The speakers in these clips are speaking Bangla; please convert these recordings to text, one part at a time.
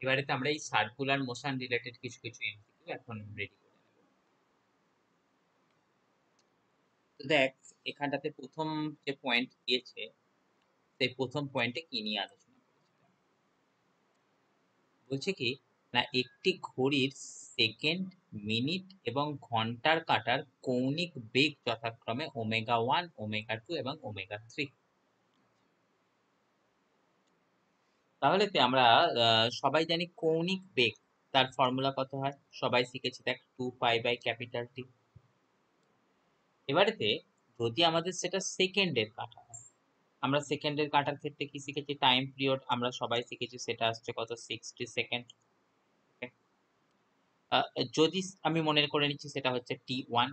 এবারেতে আমরা এই সার্কুলার মোশন রিলেটেড কিছু কিছু এমসিকিউ এখন রেডি করে নেব। তো দেখ, এখানটাতে প্রথম যে পয়েন্ট দিয়েছে সেই প্রথম পয়েন্টে কি নিয়ে আলোচনা করেছে, বলছে কি না একটি ঘড়ির সেকেন্ড, মিনিট এবং ঘন্টার কাঁটার কৌণিক বেগ যথাক্রমে ওমেগা 1, ওমেগা 2 এবং ওমেগা 3। তাহলে আমরা সবাই জানি কৌণিক বেগ, তার ফর্মুলা কত হয় সবাই শিখেছি, দেখ 2π/T। এবারেতে যদি আমাদের সেটা সেকেন্ডের কাঁটা হয়, আমরা সেকেন্ডের কাঁটার ক্ষেত্রে কি শিখেছি, টাইম পিরিয়ড আমরা সবাই শিখেছি, সেটা আসছে কত 60 সেকেন্ড। যদি আমি মনে করে নিচ্ছি সেটা হচ্ছে T1।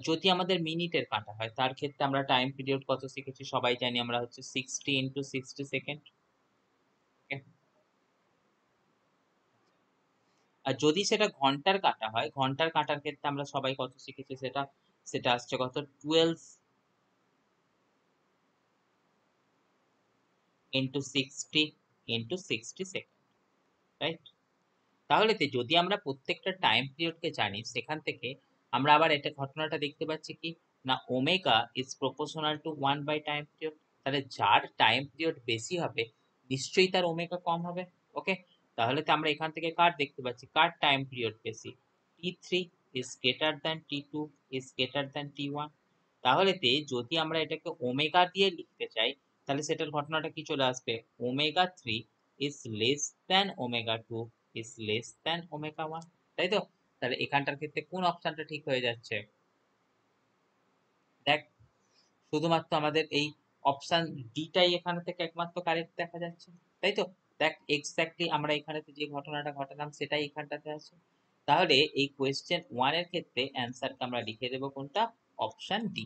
যদি আমাদের মিনিটের কাঁটা হয় তার ক্ষেত্রে আমরা টাইম পিরিয়ড কত শিখেছি সবাই জানি, আমরা হচ্ছে 60 × 60 সেকেন্ড। আর যদি সেটা ঘন্টার কাঁটা হয়, ঘন্টার কাঁটার ক্ষেত্রে আমরা সবাই কত শিখেছি, সেটা সেটা আসছে কত 12 × 60 × 60 সেকেন্ড, রাইট? তাহলে যদি আমরা প্রত্যেকটা টাইম পিরিয়ডকে জানি, সেখান থেকে আমরা আবার এটা ঘটনাটা দেখতে পাচ্ছি কি না ওমেগা ইজ প্রপোর্শনাল টু 1/টাইম পিরিয়ড। তাহলে যার টাইম পিরিয়ড বেশি হবে নিশ্চয়ই তার ওমেগা কম হবে। ওকে, তাহলে তো আমরা এখান থেকে কার দেখতে পাচ্ছি, কার টাইম পিরিয়ড বেশি, T3 is greater than T2 is greater than T1। তাহলে যদি আমরা এটাকে ওমেগা দিয়ে লিখতে চাই, তাহলে সেটার ঘটনাটা কি চলে আসবে, omega 3 is less than omega 2 is less than omega 1, তাই তো? তাহলে এখানটার ক্ষেত্রে কোন অপশনটা ঠিক হয়ে যাচ্ছে, দেখ শুধুমাত্র আমাদের এই অপশন ডিটাই এখানে থেকে একমাত্র কারেক্ট দেখা যাচ্ছে, তাই তো? দেখ এক্স্যাক্টলি আমরা এখানে যে ঘটনাটা ঘটালাম সেটাই এখানটাতে আছে। তাহলে এই কোয়েশ্চেন 1 এর ক্ষেত্রে অ্যান্সারটা আমরা লিখে দেব কোনটা, অপশন ডি।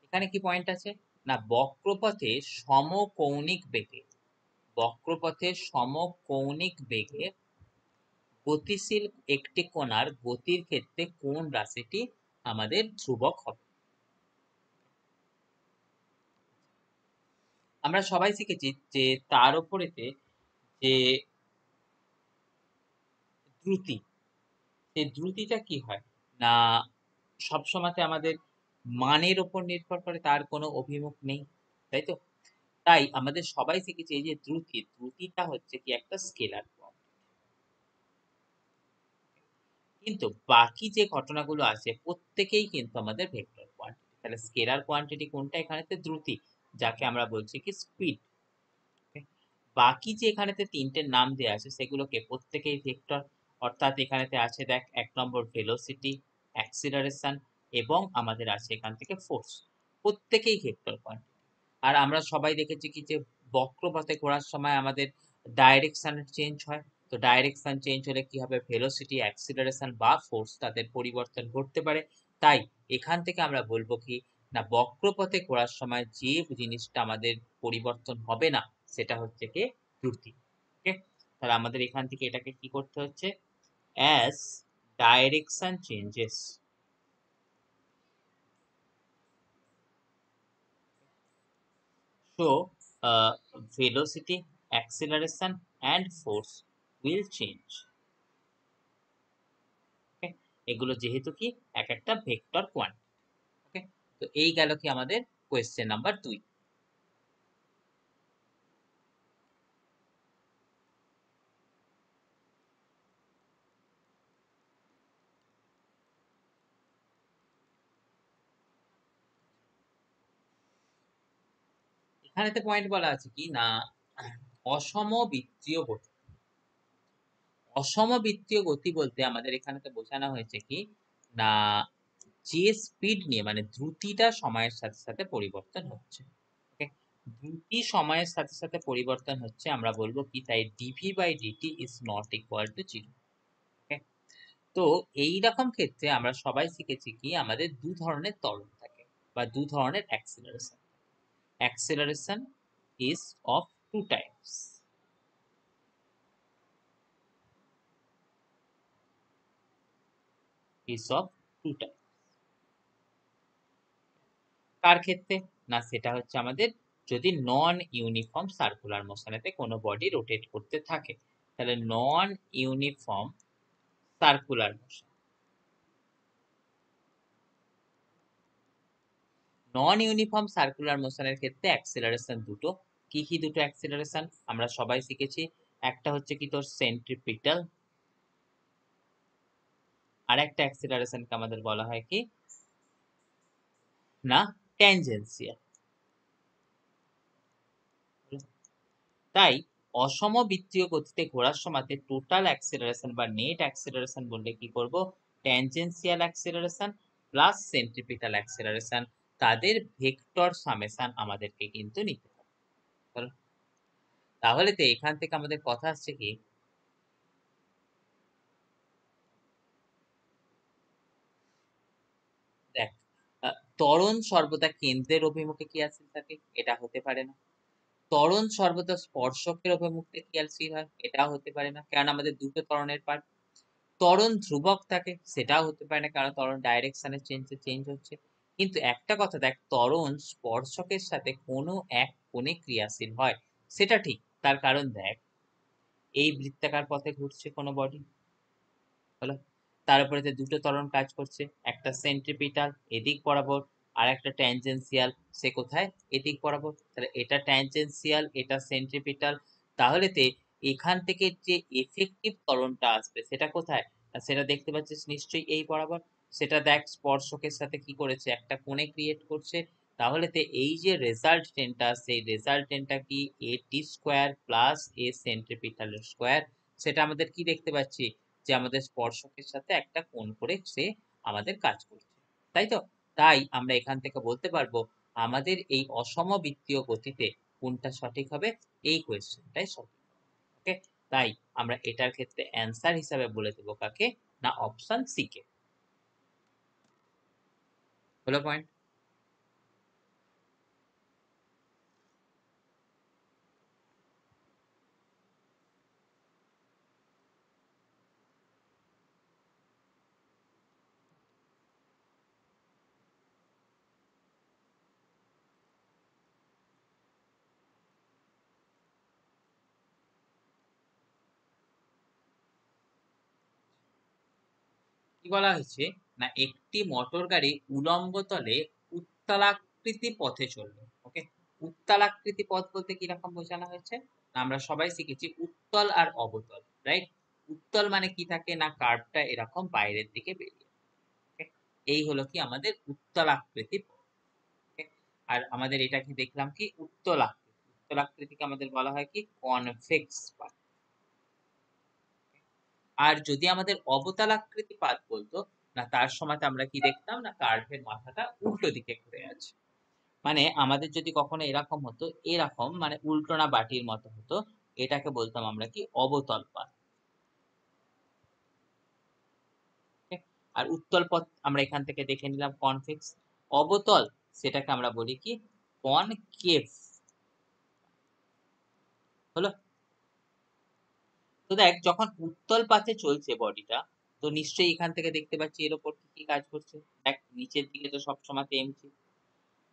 এখানে কি পয়েন্ট আছে না বক্রপথে সমকৌণিক বেগে, বক্রপথে সমকৌণিক বেগে গতিশীল একটি কণার গতির ক্ষেত্রে কোন রাশিটি আমাদের ধ্রুবক হবে। আমরা সবাই শিখেছি যে তার উপরেতে যে দ্রুতি, সেই দ্রুতিটা কি হয় না সবসময়তে আমাদের মানের উপর নির্ভর করে, তার কোনো অভিমুখ নেই, তাই তো? তাই আমাদের সবাই শিখেছি এই যে দ্রুতি, দ্রুতিটা হচ্ছে কি একটা স্কেলার কোয়ান্টিটি। কিন্তু বাকি যে ঘটনাগুলো আছে প্রত্যেকেই কিন্তু আমাদের ভেক্টর কোয়ান্টিটি। তাহলে স্কেলার কোয়ান্টিটি কোনটা, এখানেতে দ্রুতি, যাকে আমরা বলছি কি স্পিড। বাকি যে এখানেতে তিনটে নাম দেওয়া আছে সেগুলোকে প্রত্যেকেই ভেক্টর, অর্থাৎ এখানেতে আছে দেখ 1 নম্বর ভেলোসিটি, অ্যাক্সিলারেশন এবং আমাদের আছে এখান থেকে ফোর্স, প্রত্যেকেই ভেক্টর কোয়ান্টিটি। আর আমরা সবাই দেখেছি কি যে বক্রপথে ঘোরার সময় আমাদের ডাইরেকশন চেঞ্জ হয়, তো ডাইরেকশন চেঞ্জ হলে কি হবে, ভেলোসিটি, অ্যাক্সিলারেশন বা ফোর্স তাদের পরিবর্তন ঘটতে পারে। তাই এখান থেকে আমরা বলবো কি না বক্রপথে ঘোরার সময় যে জিনিসটা আমাদের পরিবর্তন হবে না সেটা হচ্ছে কি দ্রুতি। ওকে, তাহলে আমাদের এখান থেকে এটাকে কি করতে হচ্ছে, as direction changes, so velocity, acceleration and force will change. ওকে, এগুলো যেহেতু কি এক একটা ভেক্টর কোয়ান্টিটি। ওকে, তো এই গেল কি আমাদের কোয়েশ্চেন নাম্বার 2। এখানেতে পয়েন্ট বলা আছে কি না অসমবৃত্তীয় গতি। অসমবৃত্তীয় গতি বলতে আমাদের এখানেতে বোঝানো হয়েছে কি না যে স্পিড নিয়ে মানে দ্রুতিটা সময়ের সাথে সাথে পরিবর্তন হচ্ছে। ওকে, দ্রুতি সময়ের সাথে সাথে পরিবর্তন হচ্ছে, আমরা বলবো কি তাই dv/dt is not equal to 0। ওকে, তো এই রকম ক্ষেত্রে আমরা সবাই শিখেছি কি আমাদের দু ধরনের ত্বরণ থাকে বা দু ধরনের acceleration. Acceleration is of two types. is of 2 times। কার ক্ষেত্রে? না সেটা হচ্ছে আমাদের যদি নন ইউনিফর্ম সার্কুলার মোশনেতে কোনো বডি রোটেট করতে থাকে, তাহলে নন ইউনিফর্ম সার্কুলার মোশন, নন ইউনিফর্ম সার্কুলার মোশনের ক্ষেত্রে অ্যাক্সেলারেশন দুটো। কি কি দুটো অ্যাক্সেলারেশন আমরা সবাই শিখেছি? একটা হচ্ছে কি তোর সেন্ট্রিপিটাল, আর একটা অ্যাক্সেলারেশনকে আমাদের বলা হয় কি না ট্যানজেন্সিয়াল। তাই অসমবৃত্তীয় গতিতে ঘোরার সময় টোটাল অ্যাক্সেলারেশন বা নেট অ্যাক্সেলারেশন বললে কি করব? Tangential acceleration plus centripetal acceleration, তাদের ভেক্টর সামেশন আমাদেরকে কিন্তু নিতে হবে। তাহলে তো এখান থেকে আমাদের কথা আসছে কি, দেখ ত্বরণ সর্বদা কেন্দ্রের অভিমুখে ক্রিয়াশীল থাকে, এটা হতে পারে না। ত্বরণ সর্বদা স্পর্শকের অভিমুখে ক্রিয়াশীল হয়, এটাও হতে পারে না, কারণ আমাদের দুটো ত্বরণের পার্ট। ত্বরণ ধ্রুবক থাকে, সেটাও হতে পারে না, কারণ ত্বরণ ডাইরেকশনের চেঞ্জ হচ্ছে। কিন্তু একটা কথা দেখ, ত্বরণ স্পর্শকের সাথে কোনো এক কোণে ক্রিয়াশীল হয়, সেটা ঠিক। তার কারণ দেখ, এই বৃত্তাকার পথে ঘুরছে কোনো বডি, হলো, তার উপরে দুটো ত্বরণ কাজ করছে, একটা সেন্ট্রিপিটাল এদিক বরাবর, আর একটা ট্যানজেন্সিয়াল, সে কোথায়? এদিক বরাবর। তাহলে এটা ট্যানজেন্সিয়াল, এটা সেন্ট্রিপিটাল। তাহলে এখান থেকে যে এফেক্টিভ ত্বরণটা আসবে সেটা কোথায়? সেটা দেখতে পাচ্ছিস নিশ্চয়ই এই বরাবর। সেটা দেখ স্পর্শকের সাথে কি করেছে, একটা কোণে ক্রিয়েট করছে। তাহলে এই যে রেজাল্ট টেনটা, সেই রেজাল্ট টেনটা কি এ টি স্কোয়ার প্লাস এ সেন্ট্রিপিটালের স্কোয়ার, সেটা আমাদের কি দেখতে পাচ্ছি, যে আমাদের স্পর্শকের সাথে একটা কোণ করে সে আমাদের কাজ করছে, তাই তো? তাই আমরা এখান থেকে বলতে পারবো আমাদের এই অসমবৃত্তীয় গতিতে কোনটা সঠিক হবে, এই কোয়েশ্চেনটাই সঠিক। ওকে, তাই আমরা এটার ক্ষেত্রে অ্যান্সার হিসাবে বলে দেবো কাকে, না অপশন সি কে। হলো পয়েন্ট? কি বলা হয়েছে, না একটি মোটর গাড়ি উলম্ব তলে উত্তলাকৃতি পথে চলবে। ওকে, উত্তলাকৃতি পথ বলতে কিরকম বোঝানো হয়েছে? আমরা সবাই শিখেছি উত্তল আর অবতল, রাইট? উত্তল মানে কি থাকে, না কার্ভটা এরকম বাইরের দিকে বেরিয়ে, okay? এই হলো কি আমাদের উত্তলাকৃতি পথ। okay? আর আমাদের এটা কি দেখলাম কি উত্তলাকৃতি, উত্তলাকৃতিকে আমাদের বলা হয় কি কনভেক্স পাথ। আর যদি আমাদের অবতলাকৃতি পাত বলতো, না তার সময় আমরা কি দেখতাম, না কার্ভের মাথাটা উল্টো দিকে ঘুরে আছে। মানে আমাদের যদি কখনো এরকম হতো, এরকম মানে উল্টোনা বাটির মতো হতো, এটাকে বলতাম আমরা কি অবতল পাত। আর উত্তল পথ আমরা এখান থেকে দেখে নিলাম কনভেক্স। অবতল সেটাকে আমরা বলি কি কনকেভ। হলো? তো দেখ যখন উত্তল পাথে চলছে বডিটা, তো নিশ্চয়ই এখান থেকে দেখতে পাচ্ছি এর উপর কি কাজ করছে। দেখ নিচের দিকে তো সবসময় এমজি,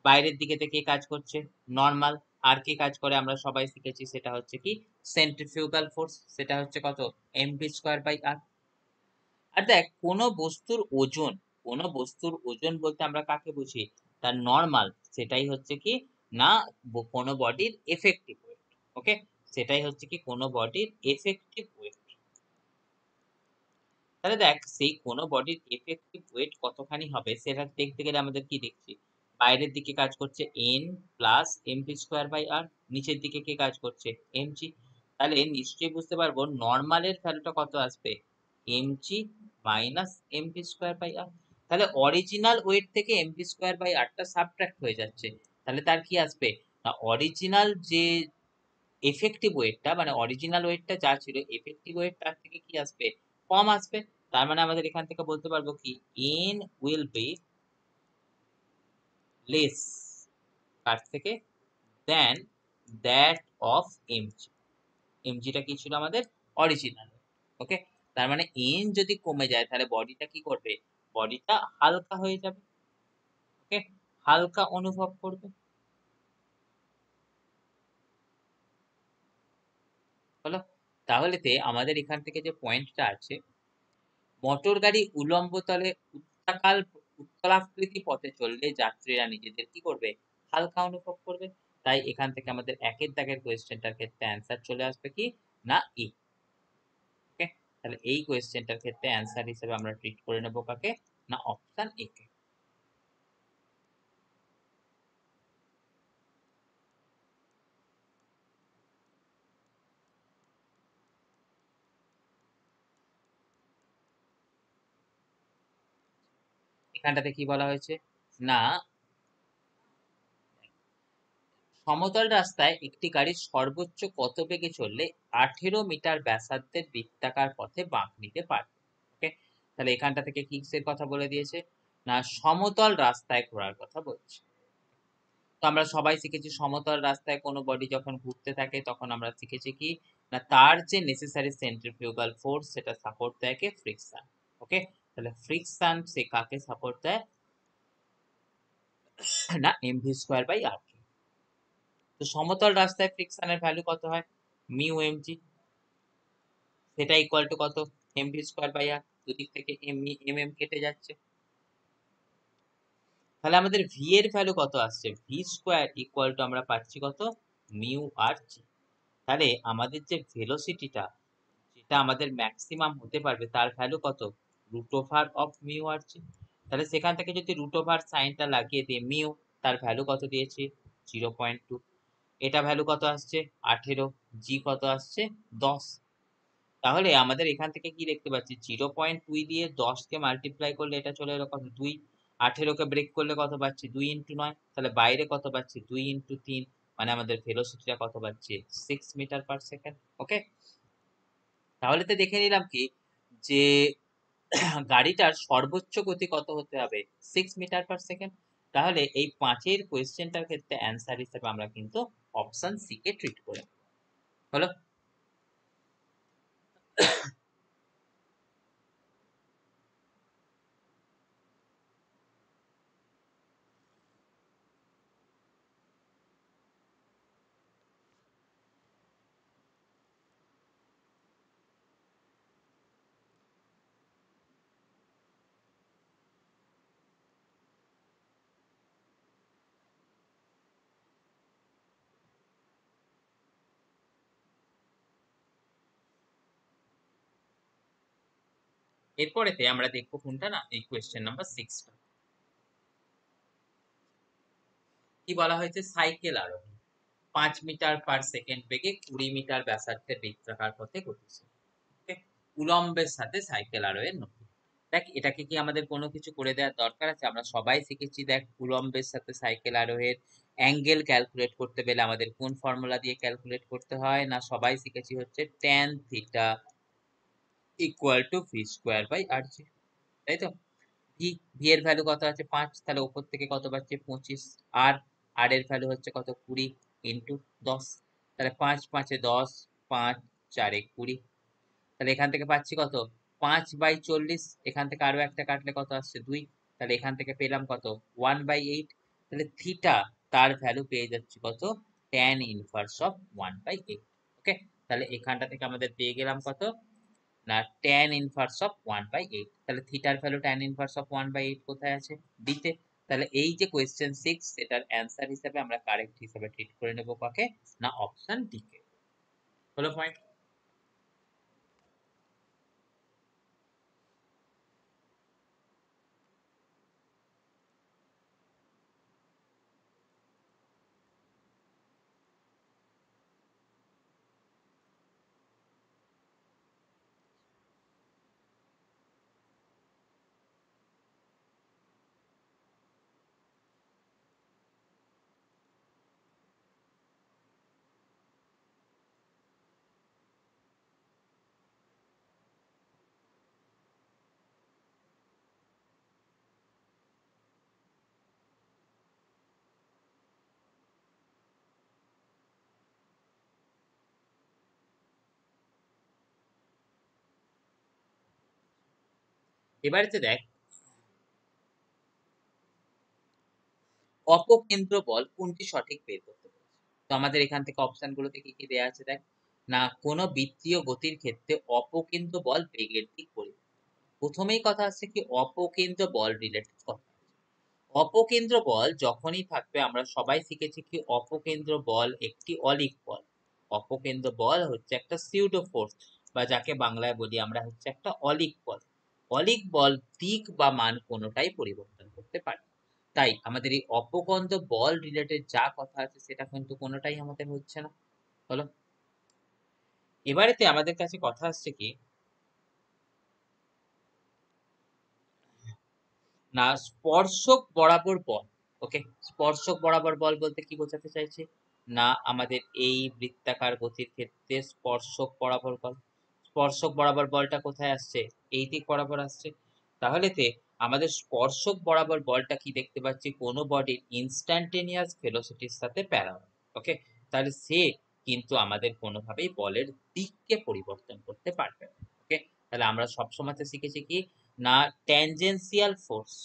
বাইরের দিকে কে কাজ করছে, নর্মাল। আর কে কাজ করে আমরা সবাই শিখেছি, সেটা হচ্ছে কি সেন্ট্রিফিউগাল ফোর্স, সেটা হচ্ছে কত, এমভি স্কোয়ার বাই আর। আর দেখ কোনো বস্তুর ওজন বলতে আমরা কাকে বুঝি, তার নর্মাল, সেটাই হচ্ছে কি না কোনো বডির এফেক্টিভ ওয়েট। ওকে, সেটাই হচ্ছে কি কোনো বডির এফেক্টিভ ওয়েট। তাহলে দেখ সেই কোনো বডির এফেক্টিভ ওয়েট কতখানি হবে সেটা দেখতে গেলে আমাদের কি দেখছি, বাইরের দিকে কাজ করছে N plus MV square by R, নিচের দিকে কে কাজ করছে এমজি। তাহলে নিশ্চয়ই বুঝতে পারবো নর্মালের ভ্যালুটা কত আসবে, MG minus MV square by আর। তাহলে অরিজিনাল ওয়েট থেকে এমভি স্কোয়ার বাই আরটা সাবট্রাক্ট হয়ে যাচ্ছে, তাহলে তার কি আসবে, না অরিজিনাল যে এফেক্টিভ ওয়েটটা, মানে অরিজিনাল ওয়েটটা যা ছিল এফেক্টিভ ওয়েট তার থেকে কি আসবে, কম আসবে। তার মানে আমাদের এখান থেকে বলতে পারবো কি এন উইল বি লেস কার থেকে, দেন দ্যাট অফ এমজি। এমজিটা কি ছিল আমাদের অরিজিনাল। ওকে, তার মানে এন যদি কমে যায় তাহলে বডিটা কি করবে, বডিটা হালকা হয়ে যাবে, ওকে, হালকা অনুভব করবে। হলো? তাহলেতে আমাদের এখান থেকে যে পয়েন্টটা আছে, মোটর গাড়ি উল্লম্ব তলে উত্তলাকৃতি পথে চললে যাত্রীরা নিজেদের কি করবে? হালকা অনুভব করবে। তাই এখান থেকে আমাদের ১ এর দাগের কোয়েশ্চেনটার ক্ষেত্রে অ্যান্সার চলে আসবে কি? না ই। ওকে? তাহলে এই কোয়েশ্চেনটার ক্ষেত্রে অ্যান্সার হিসেবে আমরা ট্রিট করে নেব কাকে? না অপশন এ কে। এখানটাতে কি বলা হয়েছে? না সমতল রাস্তায় একটি গাড়ি সর্বোচ্চ কত বেগে চললে ১৮ মিটার ব্যাসার্ধের বৃত্তাকার পথে বাঁক নিতে পারবে? ওকে? তাহলে এখানটা থেকে কিসের কথা বলে দিয়েছে? না সমতল রাস্তায় ঘোরার কথা বলছে। তো আমরা সবাই শিখেছি সমতল রাস্তায় কোনো বডি যখন ঘুরতে থাকে তখন আমরা শিখেছি কি? না তার যে নেসেসারি সেন্ট্রিফিউগাল ফোর্স সেটা সাপোর্ট দেয় কে? ফ্রিকশন। ওকে? তাহলে ফ্রিকশন সে কাকে সাপোর্ট দেয়? না mv²/r। তো সমতল রাস্তায় ফ্রিকশনের ভ্যালু কত হয়? মিউ এমজি, সেটা ইকুয়াল টু কত? mv²/r। দুদিক থেকে mm কেটে যাচ্ছে। তাহলে আমাদের v এর ভ্যালু কত আসছে? v² ইকুয়াল টু আমরা পাচ্ছি কত? মিউ আর জি। তাহলে আমাদের যে ভেলোসিটিটা যেটা আমাদের ম্যাক্সিমাম হতে পারবে তার ভ্যালু কত? রুট ওভার অফ মিউ আর জি। তাহলে সেখান থেকে যদি রুট ওভার সাইনটা লাগিয়ে দিই মিউ, তার ভ্যালু কত দিয়েছি? 0.2। এটা ভ্যালু কত আসছে? 18। জি কত আসছে? 10। তাহলে আমাদের এখান থেকে কি দেখতে পাচ্ছি? 0.2 দিয়ে 10 কে মাল্টিপ্লাই করলে এটা চলে এলো কত? 2। 18 কে ব্রেক করলে কত পাচ্ছি? 2 ইনটু 9। তাহলে বাইরে কত পাচ্ছি? 2 ইনটু 3। মানে আমাদের ভেলোসিটিটা কত পাচ্ছি? 6 মিটার পার সেকেন্ড। ওকে? তাহলে তো দেখে নিলাম কি যে গাড়িটার সর্বোচ্চ গতি কত হতে হবে? 6 মিটার পার সেকেন্ড। তাহলে এই 5 এর কোয়েশ্চেনটার ক্ষেত্রে অ্যান্সার হিসেবে আমরা কিন্তু অপশন সি কে ট্রিট করে নেব। হলো? এরপরেতে আমরা দেখবো কোনটা? না এই কোয়েশ্চেন নাম্বার 6 টা। কি বলা হয়েছে? সাইকেল আরোহী 5 মিটার পার সেকেন্ড বেগে 20 মিটার ব্যাসার্ধের বৃত্তাকার পথে গতিশীল। ওকে? উলম্বের সাথে সাইকেল আরোহের নতি। দেখ এটাকে কি আমাদের কোনো কিছু করে দেওয়ার দরকার আছে? আমরা সবাই শিখেছি দেখ উলম্বের সাথে সাইকেল আরোহের অ্যাঙ্গেল ক্যালকুলেট করতে গেলে আমাদের কোন ফর্মুলা দিয়ে ক্যালকুলেট করতে হয়? না সবাই শিখেছি হচ্ছে tan theta equal two v²/rg। তাই তো? ভি, ভি এর ভ্যালু কত আছে? 5। তাহলে উপর থেকে কত পাচ্ছি? 25। আর আর এর ভ্যালু হচ্ছে কত? 20 ইনটু 10। তাহলে 5 5 এ 10, 5 4 এ 20। তাহলে এখান থেকে পাচ্ছি কত? 5/40। এখান থেকে আরো একটা কাটলে কত আসছে? 2। তাহলে এখান থেকে পেলাম কত? 1/8। তাহলে থিটা তার ভ্যালু পেয়ে যাচ্ছি কত? tan inverse of 1/8। ওকে? তাহলে এখানটা থেকে আমাদের পেয়ে গেলাম কত? না tan ইনভার্স অফ 1/8। তাহলে থিটার ভ্যালু tan ইনভার্স অফ 1/8 কোথায় আছে? ডি তে। তাহলে এই যে কোয়েশ্চেন 6 এটার অ্যান্সার হিসেবে আমরা কারেক্ট হিসেবে ট্রিট করে নেব কাকে? না অপশন ডি কে। হলো পয়েন্ট? এবারেতে দেখ অপকেন্দ্র বল কোনটি সঠিক বের করতে বলেছে। তো আমাদের এখান থেকে অপশন গুলোতে কি কি দেয়া আছে দেখ, না কোনো বৃত্তীয় গতির ক্ষেত্রে অপকেন্দ্র বল বেগের দিক পরিবর্তন। প্রথমেই কথা আসছে কি অপকেন্দ্র বল রিলেটেড কথা। অপকেন্দ্র বল যখনই থাকবে আমরা সবাই শিখেছি কি অপকেন্দ্র বল একটি অলিক বল। অপকেন্দ্র বল হচ্ছে একটা সিউডো ফোর্স বা যাকে বাংলায় বলি আমরা হচ্ছে একটা অলিক বল। অলিক বল দিক বা মান কোনোটাই পরিবর্তন করতে পারে। তাই আমাদের এই অপকেন্দ্র বল রিলেটেড যা কথা আছে সেটা কিন্তু কোনোটাই আমাদের হচ্ছে না। বলো, এবারেতে আমাদের কাছে কথা আসছে কি না স্পর্শক বরাবর বল। ওকে, স্পর্শক বরাবর বল বলতে কি বোঝাতে চাইছি, না আমাদের এই বৃত্তাকার গতির ক্ষেত্রে স্পর্শক বরাবর বল। স্পর্শক বরাবর বলটা কোথায় আসছে, এই দিক বরাবর আসছে। তাহলেতে আমাদের স্পর্শক বরাবর বলটা কি দেখতে পাচ্ছি, কোনো বডির ইনস্ট্যান্টেনিয়াস ভেলোসিটির সাথে প্যারালাল। ওকে, তাহলে সে কিন্তু আমাদের কোনোভাবেই বলের দিককে পরিবর্তন করতে পারবে না। ওকে, তাহলে আমরা সবসময় শিখেছি কি না ট্যানজেনশিয়াল ফোর্স।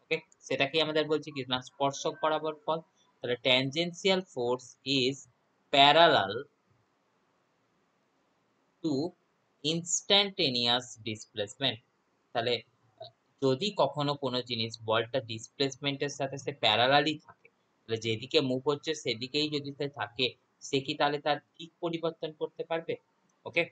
ওকে, সেটাকে আমাদের বলছি কি না স্পর্শক বরাবর বল। তাহলে tangential force is parallel to instantaneous displacement. তাহলে যদি কখনো কোনো জিনিস বলটা ডিসপ্লেসমেন্টের সাথে সে প্যারালালি থাকে, তাহলে যেদিকে মুভ হচ্ছে সেদিকেই যদি সে থাকে, সে কি তাহলে তার দিক পরিবর্তন করতে পারবে? ওকে,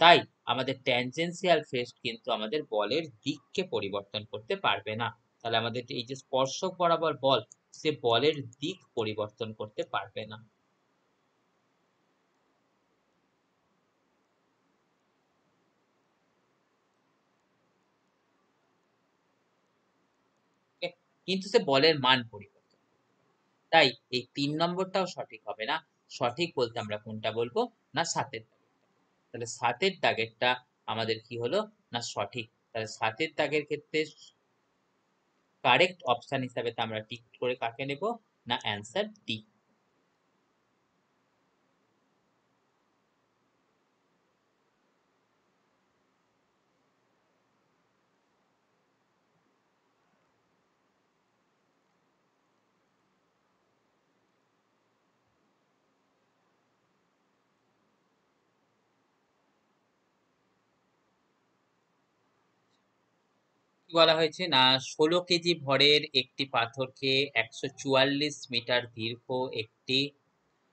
তাই আমাদের ট্যানজেনশিয়াল ফোর্স কিন্তু আমাদের বলের দিককে পরিবর্তন করতে পারবে না। তাহলে আমাদের এই যে স্পর্শক বরাবর বল, সে বলের দিক পরিবর্তন করতে পারবে না। ওকে, কিন্তু সে বলের মান পরিবর্তন করতে পারে। তাই এই ৩ নম্বরটাও সঠিক হবে না। সঠিক বলতে আমরা কোনটা বলবো, না ৭ এর দাগেরটা। তাহলে ৭ এর দাগেরটা আমাদের কি হলো, না সঠিক। তাহলে ৭ এর দাগের ক্ষেত্রে কারেক্ট অপশন হিসাবে আমরা টিক করে কাকে নেব, না অ্যান্সার ডি। কি বলা হয়েছে, না ১৬ কেজি ভরের একটি পাথরকে ১৪৪ মিটার দীর্ঘ একটি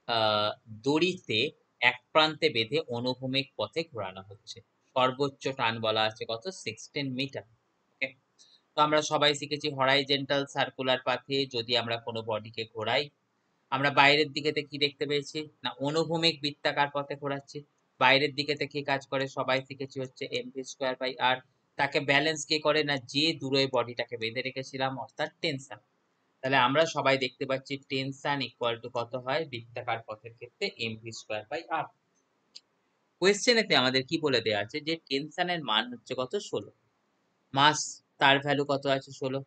আহ, দড়িতে এক প্রান্তে বেঁধে অনুভূমিক পথে ঘোরানো হচ্ছে। সর্বোচ্চ টান বলা আছে কত, 16 মিটার। ওকে, তো আমরা সবাই শিখেছি হরাইজেন্টাল সার্কুলার পাথে যদি আমরা কোনো বডিকে ঘোরাই, আমরা বাইরের দিকেতে কি দেখতে পেয়েছি, না অনুভূমিক বৃত্তাকার পথে ঘোরাচ্ছি। বাইরের দিকেতে কি কাজ করে সবাই শিখেছি হচ্ছে এমভি স্কোয়ার বাই আর। তাকে ব্যালেন্স কে করে, না যে দূরে বডিটাকে বেঁধে রেখেছিলাম অর্থাৎ টেনশন। তাহলে আমরা সবাই দেখতে পাচ্ছি টেনশন ইকুয়াল টু কত হয় বৃত্তাকার পথের ক্ষেত্রে এমভি স্কোয়ার বাই আর। কোয়েশ্চেনেতে আমাদের কি বলে দেওয়া আছে যে টেনশনের মান হচ্ছে কত, ১৬। মাস, তার ভ্যালু কত আছে ১৬।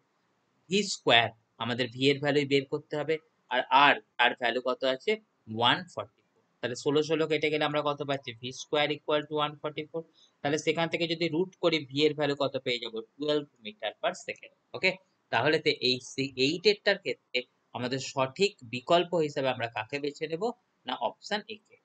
ভি স্কোয়ার, আমাদের ভি এর ভ্যালু বের করতে হবে। আর আর তার ভ্যালু কত আছে 144। তাহলে ১৬ কেটে গেলে আমরা কত পাচ্ছি, ভি স্কোয়ার ইকুয়াল টু 144। তাহলে সেখান থেকে যদি রুট করি ভি এর ভ্যালু কত পেয়ে যাবো, 12 মিটার পার সেকেন্ড। ওকে, তাহলে তো এই 8 এরটার ক্ষেত্রে আমাদের সঠিক বিকল্প হিসেবে আমরা কাকে বেছে নেব, না অপশন এ কে।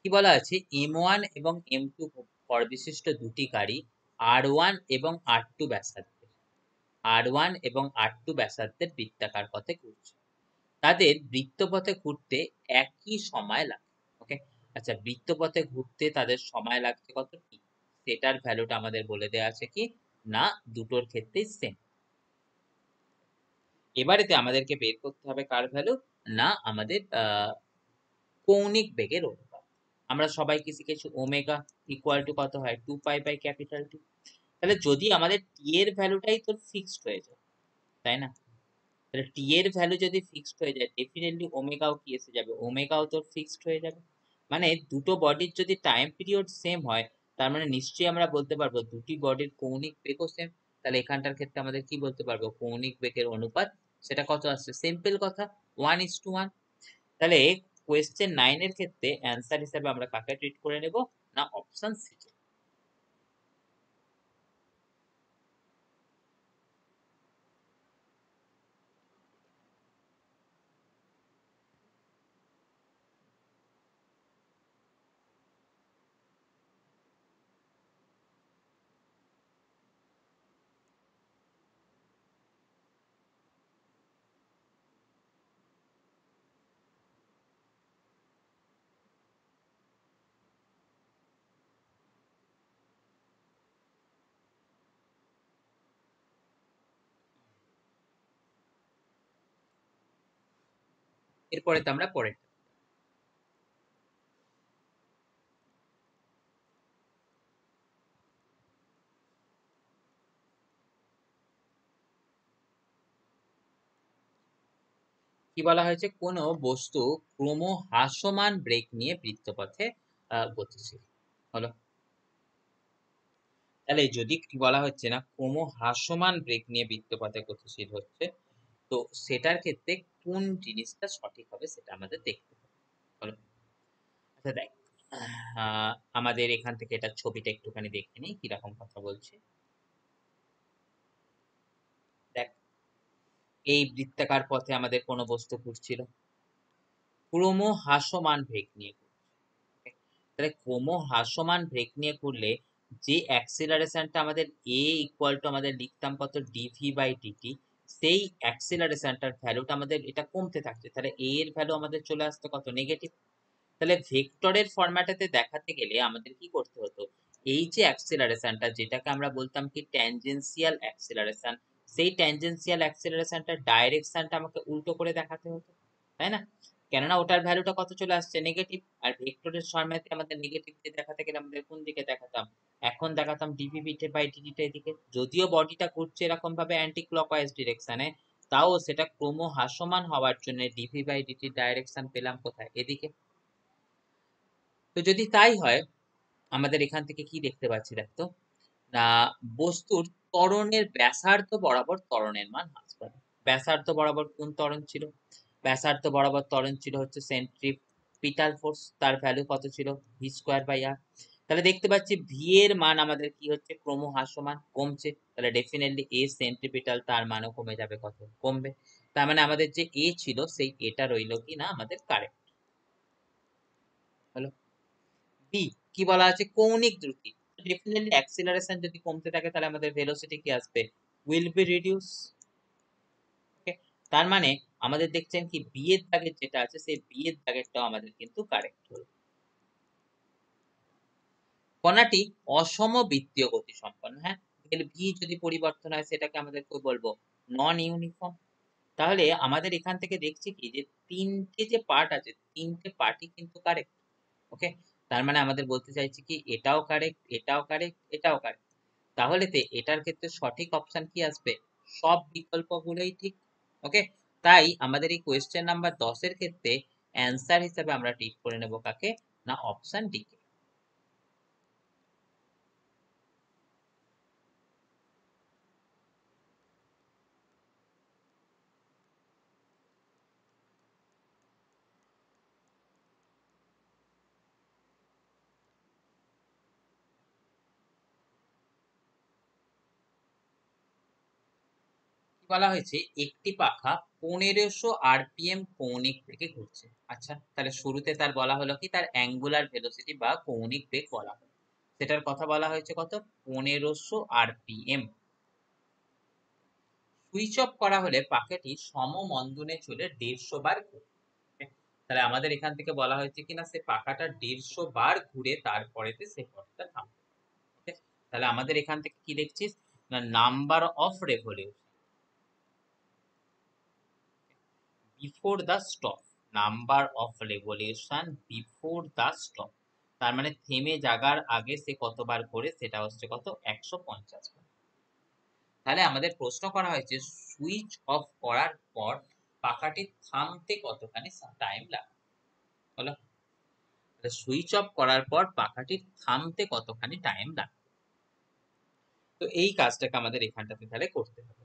কি বলা আছে, M1 এবং M2 ভর বিশিষ্ট দুটি গাড়ি R1 এবং R2 ব্যাসার্ধের, R1 এবং R2 ব্যাসার্ধের বৃত্তাকার পথে ঘুরছে। তাদের বৃত্তপথে ঘুরতে একই সময় লাগে। ওকে, আচ্ছা বৃত্তপথে ঘুরতে তাদের সময় লাগছে কত টি, সেটার ভ্যালুটা আমাদের বলে দেওয়া আছে কি, না দুটোর ক্ষেত্রেই সেম। এবারেতে আমাদেরকে বের করতে হবে কার ভ্যালু, না আমাদের কৌণিক বেগের অনুপাত। আমরা সবাই কি শিখেছি ওমেগা ইকুয়াল টু কত হয় 2 পাই বাই ক্যাপিটাল টি। তাহলে যদি আমাদের টি এর ভ্যালুটাই তোর ফিক্সড হয়ে যায়, তাই না, তাহলে টি এর ভ্যালু যদি ফিক্সড হয়ে যায় ডেফিনেটলি ওমেগাও কি এসে যাবে, ওমেগাও তোর ফিক্সড হয়ে যাবে। মানে দুটো বডির যদি টাইম পিরিয়ড সেম হয় তার মানে নিশ্চয়ই আমরা বলতে পারবো দুটি বডির কৌণিক বেগও সেম। তাহলে এখানটার ক্ষেত্রে আমাদের কি বলতে পারবো, কৌণিক বেগের অনুপাত সেটা কত আসছে, সিম্পল কথা 1:1। তাহলে কোয়েশ্চেন 9 এর ক্ষেত্রে অ্যান্সার হিসেবে আমরা কাকে ট্রিট করে নেব, না অপশন সি। এরপরে তো আমরা পরে কি বলা হয়েছে, কোন বস্তু ক্রমহ্রাসমান বেগ নিয়ে বৃত্তপথে গতিশীল হলো। তাহলে যদি কি বলা হচ্ছে না ক্রমহ্রাসমান বেগ নিয়ে বৃত্তপথে গতিশীল হচ্ছে, তো সেটার ক্ষেত্রে কোন জিনিসটা সঠিক হবে সেটা আমাদের দেখতে হবে। হলো। আচ্ছা দেখ, আমাদের এখান থেকে এটা ছবিটা একটুখানি দেখে নিই কিরকম কথা বলছে। দেখ, এই বৃত্তাকার পথে আমাদের কোনো বস্তু ঘুরছিল, ক্রমহ্রাসমান বেগ নিয়ে ঘুরছে। তাহলে ক্রমহ্রাসমান বেগ নিয়ে ঘুরলে যে অ্যাক্সিলারেশনটা আমাদের a ইকুয়াল টু আমাদের লিখতাম কত ডিভি বাই ডিটি, সেই অ্যাক্সিলারেশনটার ভ্যালুটা আমাদের এটা কমতে থাকছে, তাহলে a এর ভ্যালু আমাদের চলে আসতো কত, নেগেটিভ। তাহলে ভেক্টরের ফরম্যাটেতে দেখাতে গেলে আমাদের কি করতে হতো, এই যে অ্যাক্সিলারেশনটা যেটাকে আমরা বলতাম কি ট্যানজেনশিয়াল অ্যাক্সিলারেশন, সেই ট্যানজেনশিয়াল অ্যাক্সিলারেশনটার ডাইরেকশনটা আমাকে উল্টো করে দেখাতে হতো, তাই না? কেননা ওটার ভ্যালুটা কত চলে আসছে, নেগেটিভ। আর ভেক্টরের ফরম্যাটে আমাদের নেগেটিভ দিয়ে দেখাতে গেলে আমাদের কোন দিকে দেখাতাম, এখন দেখাতাম ডিভি বিটে বাই ডিটিটা এদিকে। যদিও বডিটা ঘুরছে এরকম ভাবে অ্যান্টি ক্লকওয়াইজ ডিরেকশনে, তাও সেটা ক্রমহ্রাসমান হওয়ার জন্য ডিভি বাই ডিটির ডাইরেকশন পেলাম কোথায়, এদিকে। তো যদি তাই হয়, আমাদের এখান থেকে কি দেখতে পাচ্ছি দেখতো, না বস্তুর ত্বরণের ব্যাসার্ধ বরাবর ত্বরণের মান হ্রাস পাবে। ব্যাসার্ধ বরাবর কোন ত্বরণ ছিল, ব্যাসার্ধ বরাবর ত্বরণ ছিল হচ্ছে সেন্ট্রিপিটাল ফোর্স, তার ভ্যালু কত ছিল, ভি স্কোয়ার বাই আর। তাহলে দেখতে পাচ্ছি ভি এর মান আমাদের কি হচ্ছে, ক্রমহ্রাসমান কমছে, তাহলে ডেফিনেটলি এ সেন্ট্রিপিটাল তার মানও কমে যাবে, কত কমবে। তার মানে আমাদের যে এ ছিল সেই এটা রইল কি না আমাদের কারেক্ট হলো। বি কি বলা আছে, কৌণিক দ্রুতি। ডেফিনেটলি অ্যাক্সিলারেশন যদি কমতে থাকে তাহলে আমাদের ভেলোসিটি কি আসবে, উইল বি রিডিউস। ওকে, তার মানে আমাদের দেখছেন কি বি এর দাগের যেটা আছে সেই বি এর দাগেরটাও আমাদের কিন্তু কারেক্ট হলো। কণাটি অসমবৃত্তীয় গতি সম্পন্ন, হ্যাঁ ভি যদি পরিবর্তন হয় সেটাকে আমাদের কি বলবো, নন ইউনিফর্ম। তাহলে আমাদের এখান থেকে দেখছি কি যে তিনটে যে পার্ট আছে তিনটে পার্টই কিন্তু কারেক্ট। ওকে, তার মানে আমাদের বলতে চাইছি কি এটাও কারেক্ট, এটাও কারেক্ট, এটাও কারেক্ট। তাহলে এটার ক্ষেত্রে সঠিক অপশন কি আসবে, সব বিকল্পগুলোই ঠিক। ওকে, তাই আমাদের এই কোয়েশ্চেন নাম্বার 10 এর ক্ষেত্রে অ্যান্সার হিসেবে আমরা টিক করে নেব কাকে, না অপশন ডি কে। কি বলা হয়েছে, একটি পাখা 1500 আরপিএম কৌণিক বেগে ঘুরছে। আচ্ছা, তাহলে শুরুতে তার বলা হলো কি তার অ্যাঙ্গুলার ভেলোসিটি বা কৌণিক বেগ বলা হলো, সেটার কথা বলা হয়েছে কত, 1500 আরপিএম। সুইচ অফ করা হলে পাখাটি সমমন্দনে চলে 150 বার ঘুরবে। তাহলে আমাদের এখান থেকে বলা হয়েছে কিনা সে পাখাটা 150 বার ঘুরে তারপরেতে সে পথটা থামবে। Okay? তাহলে আমাদের এখান থেকে কি দেখছিস, না number of revolution before the stop, number of revolution before the stop, তার মানে থেমে জাগার আগে সে কতবার ঘোরে সেটা হচ্ছে কত, 150 বার। তাহলে আমাদের প্রশ্ন করা হয়েছে সুইচ অফ করার পর পাখাটি থামতে কতখানি টাইম লাগে, বলো। সুইচ অফ করার পর পাখাটি থামতে কতখানি টাইম লাগবে। তো এই কাজটাকে আমাদের এখানটাতে তাহলে করতে হবে।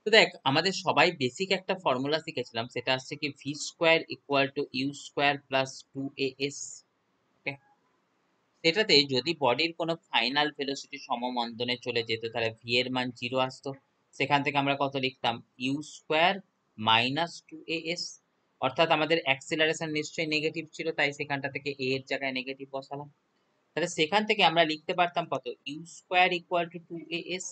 তো দেখ, আমাদের সবাই বেসিক একটা ফর্মুলা শিখেছিলাম, সেটা হচ্ছে কি V square equal to you square plus 2as। সেটাতে যদি বডির কোনো ফাইনাল ভেলোসিটি সমমন্দনে চলে যেত, তাহলে ভি এর মান 0 আসতো। সেখান থেকে আমরা কত লিখতাম, ইউ স্কোয়ার মাইনাস 2as। অর্থাৎ আমাদের অ্যাক্সিলারেশন নিশ্চয়ই নেগেটিভ ছিল, তাই সেখানটা থেকে a এর জায়গায় নেগেটিভ বসালাম। তাহলে সেখান থেকে আমরা লিখতে পারতাম কত, you square equal two 2as।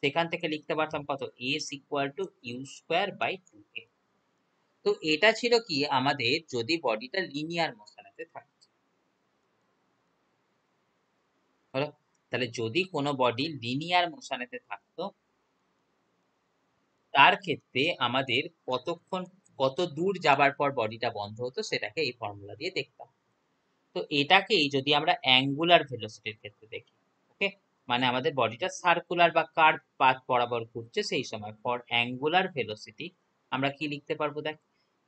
সেখান থেকে লিখতে পারতাম কত, s equal to you square by 2a। তো এটা ছিল কি আমাদের যদি বডিটা লিনিয়ার মোশনেতে থাকে। হলো, তাহলে যদি কোনো বডি লিনিয়ার মোশনেতে থাকতো, তার ক্ষেত্রে আমাদের কতক্ষণ, কত দূর যাবার পর বডিটা বন্ধ হতো, সেটাকে এই ফর্মুলা দিয়ে দেখতাম। তো এটাকেই যদি আমরা অ্যাঙ্গুলার ভেলোসিটির ক্ষেত্রে দেখি, ওকে, মানে আমাদের বডিটা সার্কুলার বা কার্ভ পাথ বরাবর ঘুরছে, সেই সময় ফর অ্যাঙ্গুলার ভেলোসিটি আমরা কি লিখতে পারবো, দেখ,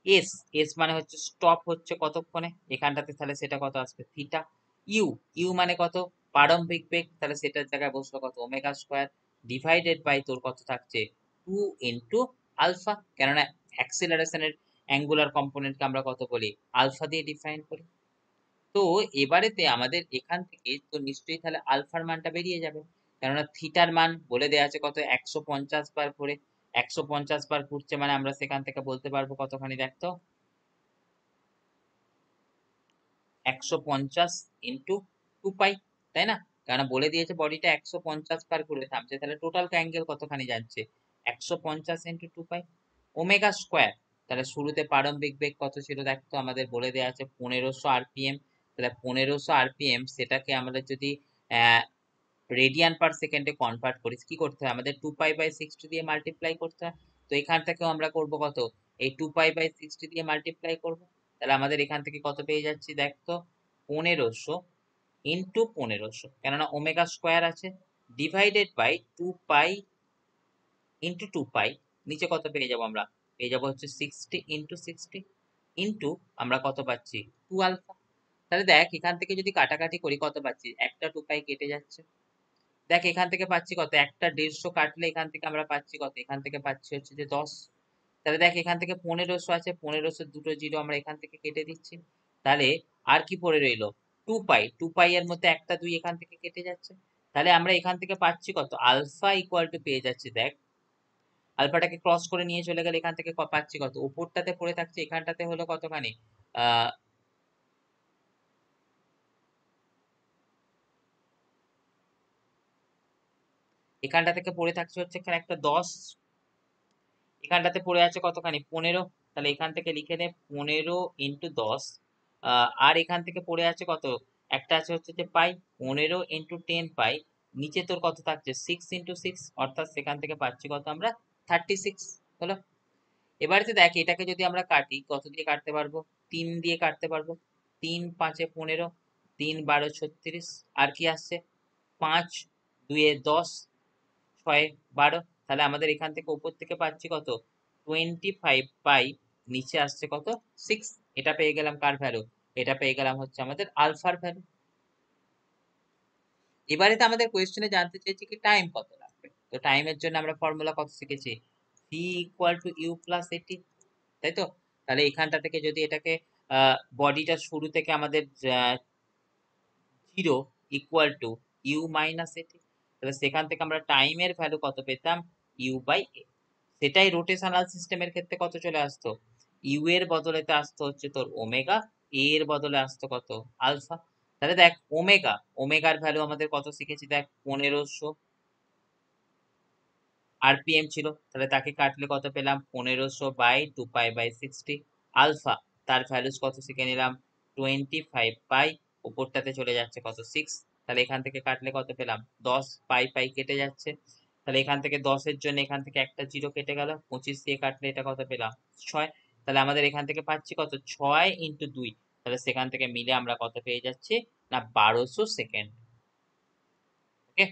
এস, এস মানে হচ্ছে স্টপ হচ্ছে কতক্ষণে, এখানটাতে তাহলে সেটা কত আসবে, থিটা। ইউ, ইউ মানে কত, প্রারম্ভিক বেগ, তাহলে সেটার জায়গায় বসলো কত, ওমেগা স্কোয়ার, ডিভাইডেড বাই তোর কত থাকছে, 2 ইন্টু আলফা, কেননা অ্যাক্সিলারেশনের অ্যাঙ্গুলার কম্পোনেন্টকে আমরা কত বলি, আলফা দিয়ে ডিফাইন করি। তো এবারেতে আমাদের এখান থেকে তো নিশ্চয়ই তাহলে আলফার মানটা বেরিয়ে যাবে, কেননা থিটার মান বলে দেওয়া আছে কত, 150 বার করে, 150 বার ঘুরছে, মানে আমরা সেখান থেকে বলতে পারবো কতখানি, দেখতো 150 ইন্টু 2 পাই, তাই না? কেন বলে দিয়েছে বডিটা 150 বার ঘুরে থামছে, তাহলে টোটাল অ্যাঙ্গেল কতখানি যাচ্ছে, 150 ইন্টু 2 পাই ওমেগা স্কোয়ার। তাহলে শুরুতে প্রারম্ভিক বেগ কত ছিল, দেখতো আমাদের বলে দেওয়া আছে 1500 আরপিএম। তাহলে 1500 আরপিএম, সেটাকে আমরা যদি রেডিয়ান পার সেকেন্ডে কনভার্ট করিস, কি করতে হয় আমাদের, 2π/60 দিয়ে মাল্টিপ্লাই করতে হয়। তো এখান থেকেও আমরা করব কত, এই 2π/60 দিয়ে মাল্টিপ্লাই করব। তাহলে আমাদের এখান থেকে কত পেয়ে যাচ্ছি, দেখতো 1500 ইন্টু 1500, কেননা ওমেগা স্কোয়ার আছে, ডিভাইডেড বাই 2π ইন্টু 2পাই, নিচে কত পেয়ে যাবো আমরা, পেয়ে যাবো হচ্ছে 60 ইন্টু 60 ইন্টু আমরা কত পাচ্ছি, 2 আলফা। তাহলে দেখ এখান থেকে যদি কাটাকাটি করি কত পাচ্ছি, একটা 2পাই কেটে যাচ্ছে। দেখ এখান থেকে পাচ্ছি কত, একটা 150 কাটলে এখান থেকে আমরা পাচ্ছি কত, এখান থেকে পাচ্ছি হচ্ছে যে 10। তাহলে দেখ এখান থেকে 1500 আছে, 1500 দুটো জিরো আমরা এখান থেকে কেটে দিচ্ছি। তাহলে আর কি পড়ে রইলো, 2পাই, 2পাই এর মধ্যে একটা 2 এখান থেকে কেটে যাচ্ছে। তাহলে আমরা এখান থেকে পাচ্ছি কত, আলফা ইকুয়াল টু পেয়ে যাচ্ছি, দেখ আলফাটাকে ক্রস করে নিয়ে চলে গেলে এখান থেকে পাচ্ছি কত, উপরটাতে পড়ে থাকছে, এখানটাতে হলো কতখানি, আহ এখানটা থেকে পড়ে থাকছে হচ্ছে এখানে একটা 10, এখানটাতে পড়ে আছে কতখানি, 15। তাহলে এখান থেকে লিখে নে 15 ইন্টু 10। আর এখান থেকে পড়ে আছে কত, একটা আছে হচ্ছে যে পাই, 15 ইন্টু 10 পাই, নিচে তোর কত থাকছে 6 ইন্টু 6, অর্থাৎ সেখান থেকে পাচ্ছি কত আমরা, 36। হলো, এবারে দেখ এটাকে যদি আমরা কাটি, কত দিয়ে কাটতে পারবো, 3 দিয়ে কাটতে পারবো, 3 5 15, 3 12 36, আর কি আসছে 5 2 10, 6 12। তাহলে আমাদের এখান থেকে উপর থেকে পাচ্ছি কত, 25 পাই, নিচে আসছে কত, 6। এটা পেয়ে গেলাম কার ভ্যালু, এটা পেয়ে গেলাম হচ্ছে আমাদের আলফার ভ্যালু। এবারে তো আমাদের কোয়েশ্চেনে জানতে চেয়েছি কি টাইম কত লাগবে। তো টাইমের জন্য আমরা ফর্মুলা কত শিখেছি, v equal to u plus at, তাই তো? তাহলে এখানটা থেকে যদি এটাকে বডিটা শুরু থেকে আমাদের 0 ইকুয়াল টু ইউ মাইনাস এটি, তাহলে সেখান থেকে আমরা টাইমের ভ্যালু কত পেতাম, ইউ বাই এ। সেটাই রোটেশনাল সিস্টেমের ক্ষেত্রে কত চলে আসতো, ইউ এর বদলেতে আসতো হচ্ছে তোর ওমেগা, এ এর বদলে আসতো কত, আলফা। তাহলে দেখ ওমেগা, ওমেগার ভ্যালু আমাদের কত শিখেছি, দেখ 1500 আরপিএম ছিল, তাহলে তাকে কাটলে কত পেলাম, 1500/2π/60। আলফা, তার ভ্যালুস কত শিখে নিলাম, 25 পাই, উপরটাতে চলে যাচ্ছে কত, 6। তাহলে এখান থেকে কাটলে কত পেলাম, 10, পাই পাই কেটে যাচ্ছে। তাহলে এখান থেকে 10-এর জন্য এখান থেকে একটা জিরো কেটে গেল, 25 দিয়ে কাটলে এটা কত পেলাম, 6। তাহলে আমাদের এখান থেকে পাচ্ছি কত, 6 ইন্টু 2। তাহলে সেখান থেকে মিলে আমরা কত পেয়ে যাচ্ছি না, 1200 সেকেন্ড। ওকে,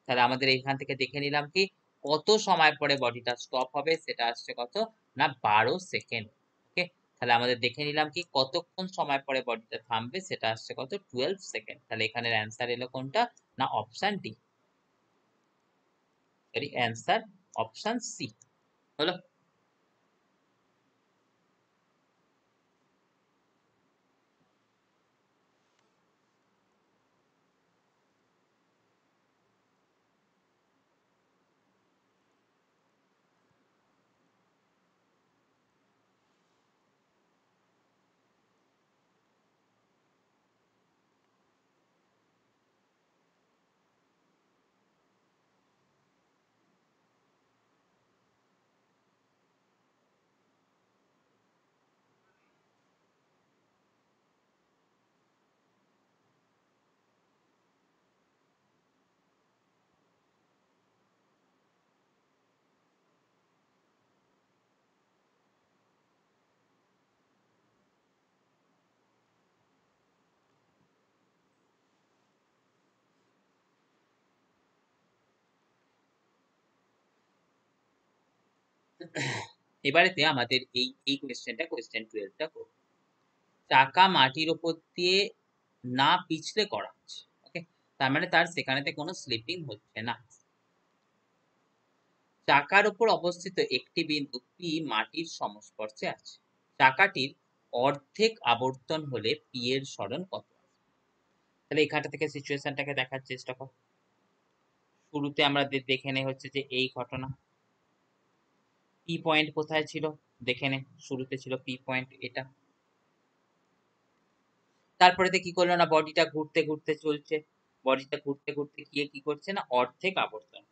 তাহলে আমাদের এখান থেকে দেখে নিলাম কি, কত সময় পরে বডিটা স্টপ হবে সেটা আসছে কত না 12 সেকেন্ড। ওকে, তাহলে আমাদের দেখে নিলাম কি কতক্ষণ সময় পরে বডিটা থামবে সেটা আসছে কত 12 সেকেন্ড। তাহলে এখানের অ্যান্সার এলো কোনটা না option D, sorry answer option C হলো। এবারেতে আমাদের এই কোয়েশ্চেনটা কোয়েশ্চেন 12 টা করব। চাকা মাটির উপর দিয়ে না পিছলে করা হচ্ছে, ওকে, তার মানে তার সেখানেতে কোনো স্লিপিং হচ্ছে না। চাকার উপর অবস্থিত একটি বিন্দু পি মাটির সংস্পর্শে আছে, চাকাটির অর্ধেক আবর্তন হলে পি এর সরণ কত? তাহলে এখানটা থেকে সিচুয়েশনটাকে দেখার চেষ্টা কর। শুরুতে আমরা দেখে নেই হচ্ছে যে এই ঘটনা, পি পয়েন্ট কোথায় ছিল দেখে নে, শুরুতে ছিল পি পয়েন্ট এটা। তারপরে কি করলো না বডিটা ঘুরতে ঘুরতে চলছে, বডিটা ঘুরতে ঘুরতে গিয়ে কি করছে না অর্ধেক আবর্তন।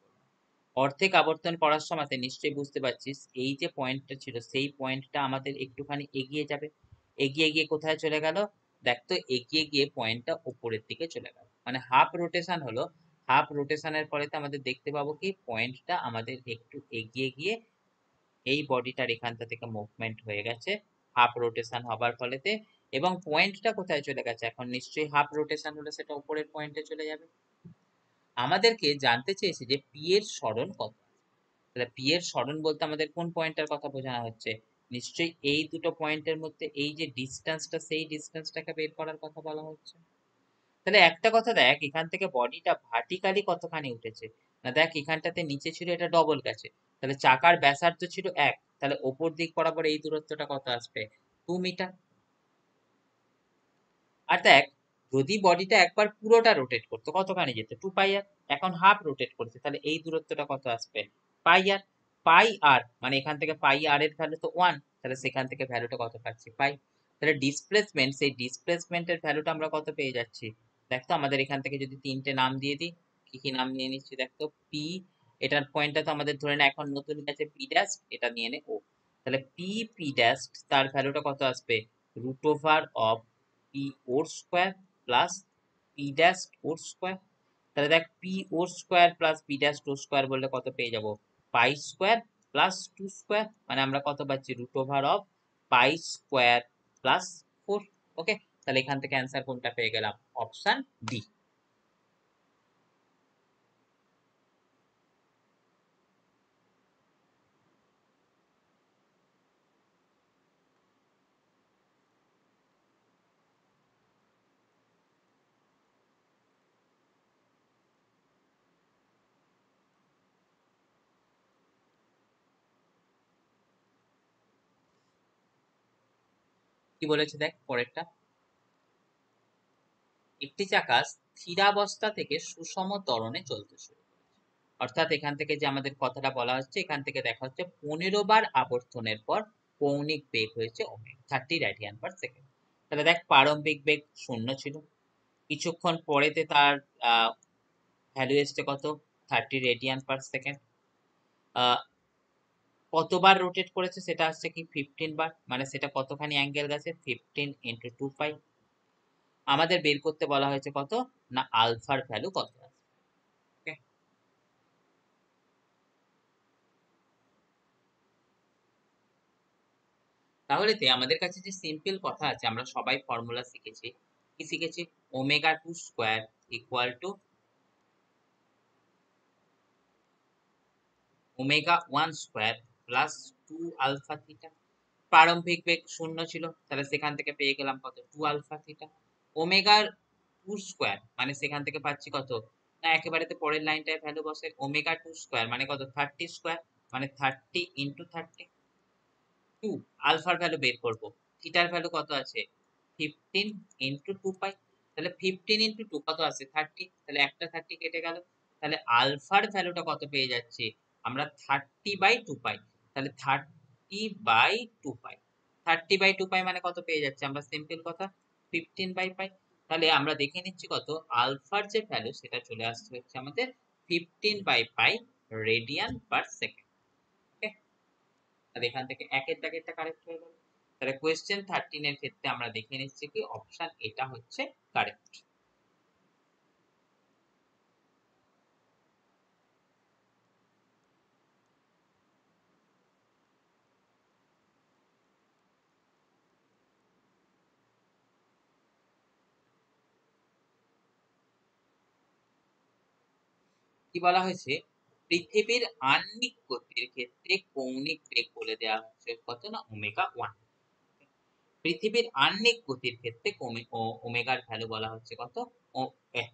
অর্ধেক আবর্তন করার সময় নিশ্চয়ই বুঝতে পারছিস এই যে পয়েন্টটা ছিল সেই পয়েন্টটা আমাদের একটুখানি এগিয়ে যাবে, এগিয়ে গিয়ে কোথায় চলে গেল দেখ তো, এগিয়ে গিয়ে পয়েন্টটা উপরের দিকে চলে গেল, মানে হাফ রোটেশন হলো। হাফ রোটেশনের পরে তো আমাদের দেখতে পাবো কি পয়েন্টটা আমাদের একটু এগিয়ে গিয়ে এই বডিটার এখানটা থেকে মুভমেন্ট হয়ে গেছে হাফ রোটেশন হবার ফলেতে, এবং পয়েন্টটা কোথায় চলে গেছে এখন নিশ্চয়ই হাফ রোটেশন হলে সেটা উপরের পয়েন্টে চলে যাবে। আমাদেরকে জানতে চেয়েছে যে পি এর সরণ কত। তাহলে পি এর সরণ বলতে আমাদের কোন পয়েন্টের কথা বোঝানো হচ্ছে, নিশ্চয়ই এই দুটো পয়েন্টের মধ্যে এই যে ডিস্টেন্সটা সেই ডিস্টেন্সটাকে বের করার কথা বলা হচ্ছে। তাহলে একটা কথা দেখ এখান থেকে বডিটা ভার্টিক্যালি কতখানি উঠেছে, না দেখ এখানটাতে নিচে ছিল এটা ডবল গেছে, তাহলে চাকার ব্যাসার্ধ ছিল 1, তাহলে ওপর দিক বরাবর এই দূরত্বটা কত আসবে 2 মিটার। আর দেখ যদি বডিটা একবার পুরোটা রোটেট করতো কতখানি যেত 2 পাই আর, এখন হাফ রোটেট করছে তাহলে এই দূরত্বটা কত আসবে পাই আর। পাই আর মানে এখান থেকে পাই আর এর ভ্যালু তো 1, তাহলে সেখান থেকে ভ্যালুটা কত পাচ্ছি পাই। তাহলে ডিসপ্লেসমেন্ট, সেই ডিসপ্লেসমেন্টের ভ্যালুটা আমরা কত পেয়ে যাচ্ছি, দেখতো আমাদের এখান থেকে যদি তিনটে নাম দিয়ে দিই, কি কি নাম নিয়ে নিচ্ছি দেখতো, পি, এটার পয়েন্টটা তো আমাদের ধরে না এখন নতুন গেছে পি ড্যাশ, এটা নিয়ে নে ও, তাহলে পি পি ড্যাশ তার ভ্যালুটা কত আসবে রুট ওভার অফ পি ওর স্কোয়ার প্লাস পি ড্যাশ ওর স্কোয়ার। তাহলে দেখ পি ওর স্কোয়ার প্লাস পি ড্যাশ ওর স্কোয়ার বললে কত পেয়ে যাব পাই স্কোয়ার প্লাস 2 স্কোয়ার, মানে আমরা কত পাচ্ছি root over of pi square plus 4। Okay, তাহলে এখান থেকে অ্যান্সার কোনটা পেয়ে গেলাম অপশন ডি। কি বলেছে দেখ পরেরটা, একটি চাকা স্থিরাবস্থা থেকে সুষম ত্বরণে চলতে শুরু করে। অর্থাৎ এখান থেকে যে আমাদের কথাটা বলা হচ্ছে এখান থেকে দেখা হচ্ছে 15 বার আবর্তনের পর কৌণিক বেগ হয়েছে ওমেগা 30 রেডিয়ান পার সেকেন্ড। তাহলে দেখ প্রারম্ভিক বেগ 0 ছিল, কিছুক্ষণ পরেতে তার ভ্যালু এসছে কত 30 রেডিয়ান পার সেকেন্ড। কতবার রোটেট করেছে সেটা আসছে কি 15 বার, মানে সেটা কতখানি অ্যাঙ্গেল গেছে 15 ইন্টু 2 পাই। আমাদের বের করতে বলা হয়েছে কত না আলফার ভ্যালু কত আছে। ওকে, তাহলে আমাদের কাছে যে সিম্পল কথা আছে আমরা সবাই ফর্মুলা শিখেছি, কি শিখেছি omega 2 square equal to omega 1 square plus 2 alpha theta. প্রারম্ভিক বেগ 0 ছিল, তাহলে সেখান থেকে পেয়ে গেলাম কত 2 আলফা থিটা। ওমেগার 2 স্কয়ার মানে সেখান থেকে পাচ্ছি কত, না একেবারে পরের লাইনটায় ভ্যালু বসে, ওমেগা 2 স্কয়ার মানে কত 30 স্কয়ার মানে 30 ইনটু 30। 2 আলফার ভ্যালু বের করব, থিটার ভ্যালু কত আছে 15 ইনটু 2 পাই, তাহলে 15 ইনটু 2 কত আছে 30, তাহলে একটা 30 কেটে গেল, তাহলে আলফার ভ্যালুটা কত পেয়ে যাচ্ছে আমরা 30/2 পাই, তাহলে 30/2 পাই। 30/2 পাই মানে কত পেয়ে যাচ্ছে আমরা, সিম্পল কথা 15/পাই। তাহলে আমরা দেখে নিচ্ছি কত আলফার যে ভ্যালু সেটা চলে আসছে হচ্ছে আমাদের 15/পাই রেডিয়ান পার সেকেন্ড। ওকে, তাহলে এখান থেকে একের দাগেরটা কারেক্ট হয়ে গেল। তাহলে কোয়েশ্চেন 13 এর ক্ষেত্রে আমরা দেখে নিচ্ছি কি অপশন এটা হচ্ছে কারেক্ট। কি বলা হয়েছে, পৃথিবীর আহ্নিক গতির ক্ষেত্রে কৌণিক বেগ বলে দেওয়া হচ্ছে কত না ওমেগা 1। পৃথিবীর আহ্নিক গতির ক্ষেত্রে ওমেগার ভ্যালু বলা হচ্ছে কত ও এ।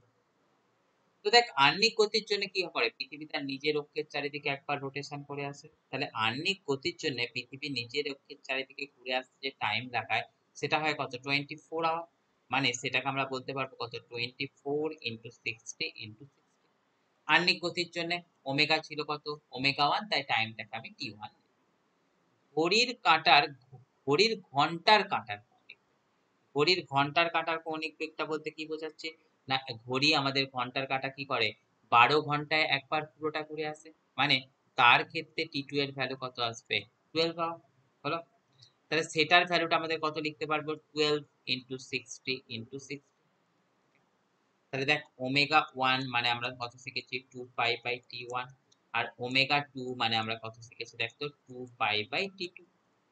তো দেখ আহ্নিক গতির জন্য কি করে, পৃথিবী তার নিজের অক্ষের চারিদিকে একবার রোটেশন করে আসে, তাহলে আহ্নিক গতির জন্য পৃথিবী নিজের অক্ষের চারিদিকে ঘুরে আসতে যে টাইম লাগায় সেটা হয় কত 24 আওয়ার, মানে সেটাকে আমরা বলতে পারবো কত 24 ইন্টু 60 ইন্টু 60। আহ্নিক গতির জন্য ওমেগা ছিল কত ওমেগা 1, তাই টাইমটাকে আমি t1। ঘড়ির কাঁটার ঘড়ির ঘন্টার কাঁটার ঘড়ির ঘন্টার কাঁটার কৌণিক বেগটা বলতে কি বোঝাচ্ছে, না ঘড়ি আমাদের ঘন্টার কাঁটা কি করে 12 ঘন্টায় একবার পুরোটা ঘুরে আসে, মানে তার ক্ষেত্রে t2 এর ভ্যালু কত আসবে 12 আওয়ার হলো। তাহলে সেটার ভ্যালুটা আমাদের কত লিখতে পারবো 12 ইন্টু 60 ইন্টু 60। তাহলে দেখ ওমেগা 1 মানে আমরা কত শিখেছি 2 pi by t1, R omega 2 মানে আমরা কত শিখেছি দেখ তো 2 পাই বাই t2।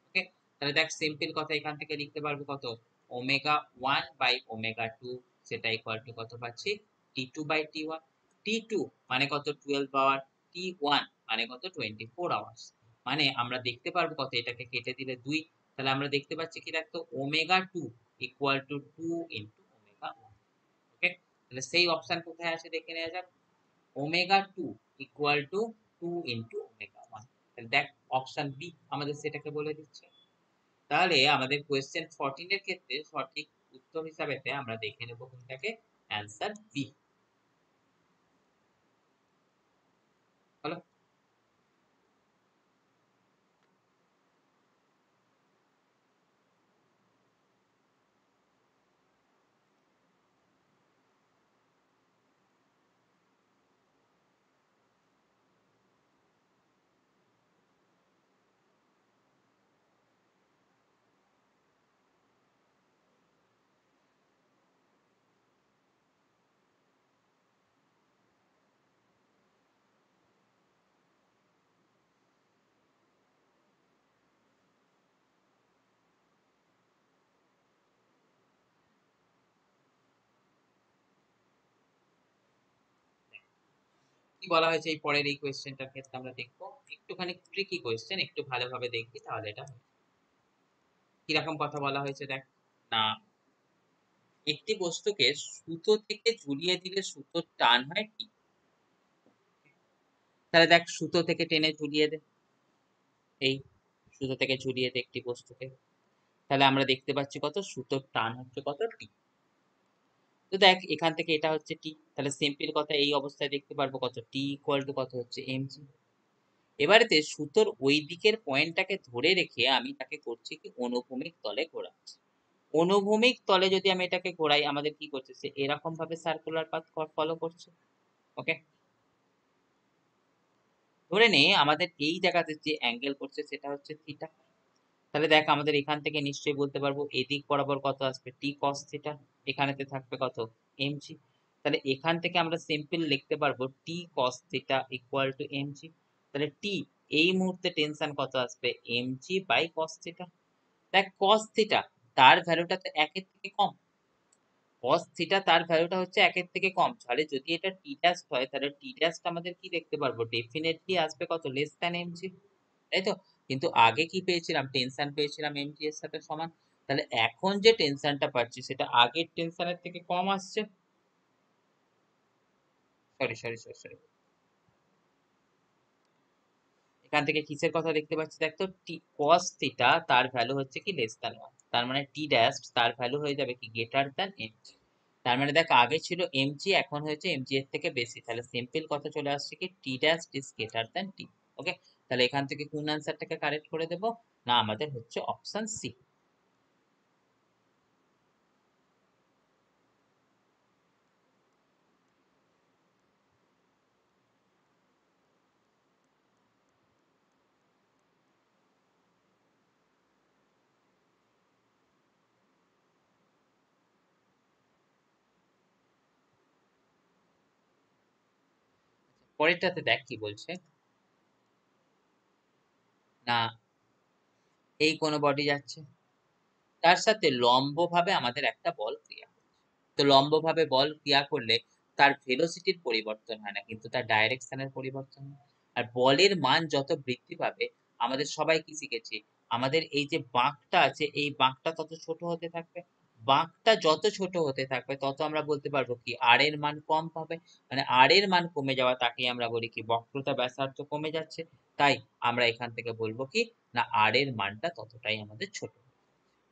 ওকে, তাহলে দেখ সিম্পল কথা এখান থেকে লিখতে পারবো কত ওমেগা 1 বাই ওমেগা 2 সেটা ইকুয়াল টু কত পাচ্ছি t2 বাই t1। t2 মানে কত 12 আওয়ার, t1 মানে কত 24 আওয়ার্স, মানে আমরা দেখতে পারবো কত এটাকে কেটে দিলে 2, তাহলে আমরা দেখতে পাচ্ছি কি দেখতো omega 2 equal to 2 into omega 1। ওকে, তাহলে সেই অপশন কোথায় আছে দেখে নেওয়া যাক, omega 2 equal to 2 into omega 1, তাহলে দেখ অপশন বি আমাদের সেটাকে বলে দিচ্ছে। তাহলে আমাদের কোয়েশ্চেন 14 এর ক্ষেত্রে সঠিক উত্তর হিসাবেতে আমরা দেখে নেব কোনটাকে, অ্যান্সার বি হলো। কি বলা হয়েছে এই পরের এই কোয়েশ্চেনটার ক্ষেত্রে আমরা দেখবো, একটুখানি ট্রিকি কোয়েশ্চেন, একটু ভালোভাবে দেখবি তাহলে এটা হবে। কিরকম কথা বলা হয়েছে দেখ, না একটি বস্তুকে সুতো থেকে ঝুলিয়ে দিলে সুতোর টান হয় কি, তাহলে দেখ সুতো থেকে টেনে ঝুলিয়ে দে, এই সুতো থেকে ঝুলিয়ে দে একটি বস্তুকে, তাহলে আমরা দেখতে পাচ্ছি কত সুতোর টান হচ্ছে কত টি। তো দেখ এখান থেকে এটা হচ্ছে টি, তাহলে সিম্পল কথা এই অবস্থায় দেখতে পারবো কত টি ইকুয়াল টু কত হচ্ছে এমজি। এবারেতে সুতোর ওই দিকের পয়েন্টটাকে ধরে রেখে আমি তাকে করছি কি অনুভূমিক তলে ঘোরাচ্ছি। অনুভূমিক তলে যদি আমি এটাকে ঘোরাই আমাদের কি করছে, সে এরকম ভাবে সার্কুলার পাথ ফলো করছে। ওকে, ধরে নে আমাদের এই জায়গাতে যে অ্যাঙ্গেল করছে সেটা হচ্ছে থিটা, তাহলে দেখ আমাদের এখান থেকে নিশ্চয়ই বলতে পারবো এদিক বরাবর কত আসবে টি কস থিটা, এখানেতে থাকবে কত এমজি, তাহলে এখান থেকে আমরা সিম্পল লিখতে পারবো T cos theta equal to MG, তাহলে টি এই মুহূর্তে টেনশন কত আসবে এমজি বাই কস থিটা। দেখ কস থিটা তার ভ্যালুটা তো একের থেকে কম, cos থিটা তার ভ্যালুটা হচ্ছে 1 এর থেকে কম। তাহলে যদি এটা t ড্যাশ হয় তাহলে t ড্যাশটা আমাদের কি দেখতে পারবো? ডেফিনিটলি আসবে কত? লেস দ্যান mg, তাই তো? কিন্তু আগে কি পেয়েছিলাম? টেনশন পেয়েছিলাম mg এর সাথে সমান। তাহলে এখন যে টেনশনটা পাচ্ছি সেটা আগের টেনশনের থেকে কম আসছে। সরি। এখান থেকে কিসের কথা দেখতে পাচ্ছি? দেখ তো cos থিটা তার ভ্যালু হচ্ছে কি লেস দ্যান 1। তার মানে t ড্যাশ তার ভ্যালু হয়ে যাবে কি গ্রেটার দ্যান mg। তার মানে দেখ আগে ছিল mg, এখন হয়েছে mg এর থেকে বেশি। তাহলে সিম্পল কথা চলে আসছে কি t dash is greater than t। ওকে, তাহলে এখান থেকে কোন অ্যান্সারটাকে কারেক্ট করে দেব? না, আমাদের হচ্ছে অপশন সি। পরেরটাতে দেখ কি বলছে, না এই কোনো বডি যাচ্ছে, তার সাথে লম্বভাবে আমাদের একটা বল ক্রিয়া করছে। তো লম্বভাবে বল ক্রিয়া করলে তার ভেলোসিটির পরিবর্তন হয় না, কিন্তু তার ডাইরেকশনের পরিবর্তন হয়। আর বলের মান যত বৃদ্ধি পাবে, আমাদের সবাই কি শিখেছি, আমাদের এই যে বাঁকটা আছে এই বাঁকটা তত ছোট হতে থাকবে। বাঁকটা যত ছোট হতে থাকবে তত আমরা বলতে পারবো কি আর এর মান কম পাবে। মানে আর এর মান কমে যাওয়া তাকে আমরা বলি কি বক্রতা ব্যাসার্ধ কমে যাচ্ছে। তাই আমরা এখান থেকে বলবো কি না আর এর মানটা ততটাই আমাদের ছোট।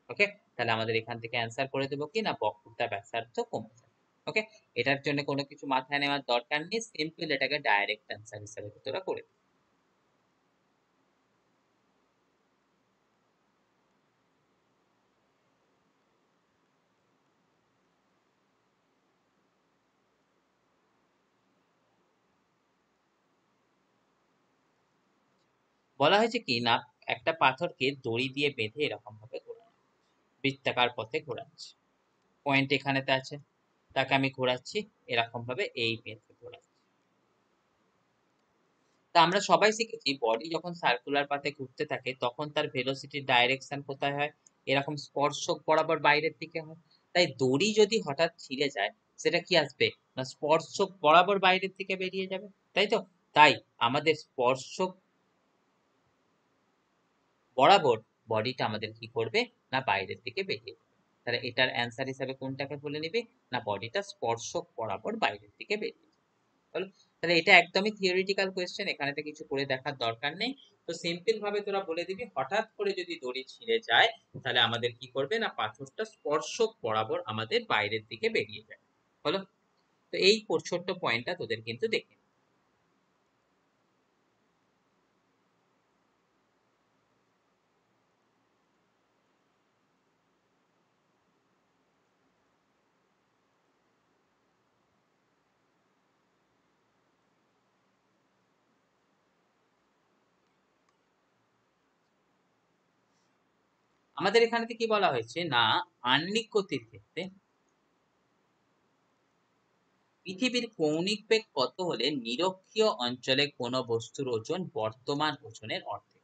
ওকে, তাহলে আমাদের এখান থেকে অ্যান্সার করে দেবো কি না বক্রতা ব্যাসার্ধ কমে যাবে। ওকে, এটার জন্য কোনো কিছু মাথায় নেওয়ার দরকার নেই, সিম্পল এটাকে ডাইরেক্ট অ্যান্সার হিসেবে তোরা করে দিবি। বলা হয়েছে কি না একটা পাথরকে দড়ি দিয়ে বেঁধে এরকম ভাবে ঘোরানো, বৃত্তাকার পথে ঘোরাচ্ছে। পয়েন্ট এখানেতে আছে, তাকে আমি ঘোরাচ্ছি এরকম ভাবে, এই বেঁধে ঘোরাচ্ছি। তা আমরা সবাই শিখেছি বডি যখন সার্কুলার পাথে ঘুরতে থাকে তখন তার ভেলোসিটির ডাইরেকশন কোথায় হয়? এরকম স্পর্শক বরাবর বাইরের দিকে হয়। তাই দড়ি যদি হঠাৎ ছিঁড়ে যায় সেটা কি আসবে? না স্পর্শক বরাবর বাইরের দিকে বেরিয়ে যাবে, তাই তো? তাই আমাদের স্পর্শক বরাবর বডিটা আমাদের কি করবে? না বাইরের দিকে বেরিয়ে যাবে। তাহলে এটার অ্যান্সার হিসাবে কোনটাকে বলে নিবে? না বডিটা স্পর্শক বরাবর বাইরের দিকে বেরিয়ে যাবে। হলো? তাহলে এটা একদমই থিওরিটিক্যাল কোয়েশ্চেন, এখানে তো কিছু করে দেখার দরকার নেই। তো সিম্পল ভাবে তোরা বলে দিবি হঠাৎ করে যদি দড়ি ছিঁড়ে যায় তাহলে আমাদের কি করবে? না পাথরটা স্পর্শক বরাবর আমাদের বাইরের দিকে বেরিয়ে যায়। হলো? তো এই ছোট্ট পয়েন্টটা তোদের কিন্তু দেখে নিতে। আমাদের এখানে কি বলা হয়েছে না আহ্নিক গতির ক্ষেত্রে পৃথিবীর কৌণিক বেগ কত হলে নিরক্ষীয় অঞ্চলে কোনো বস্তুর ওজন বর্তমান ওজনের অর্ধেক?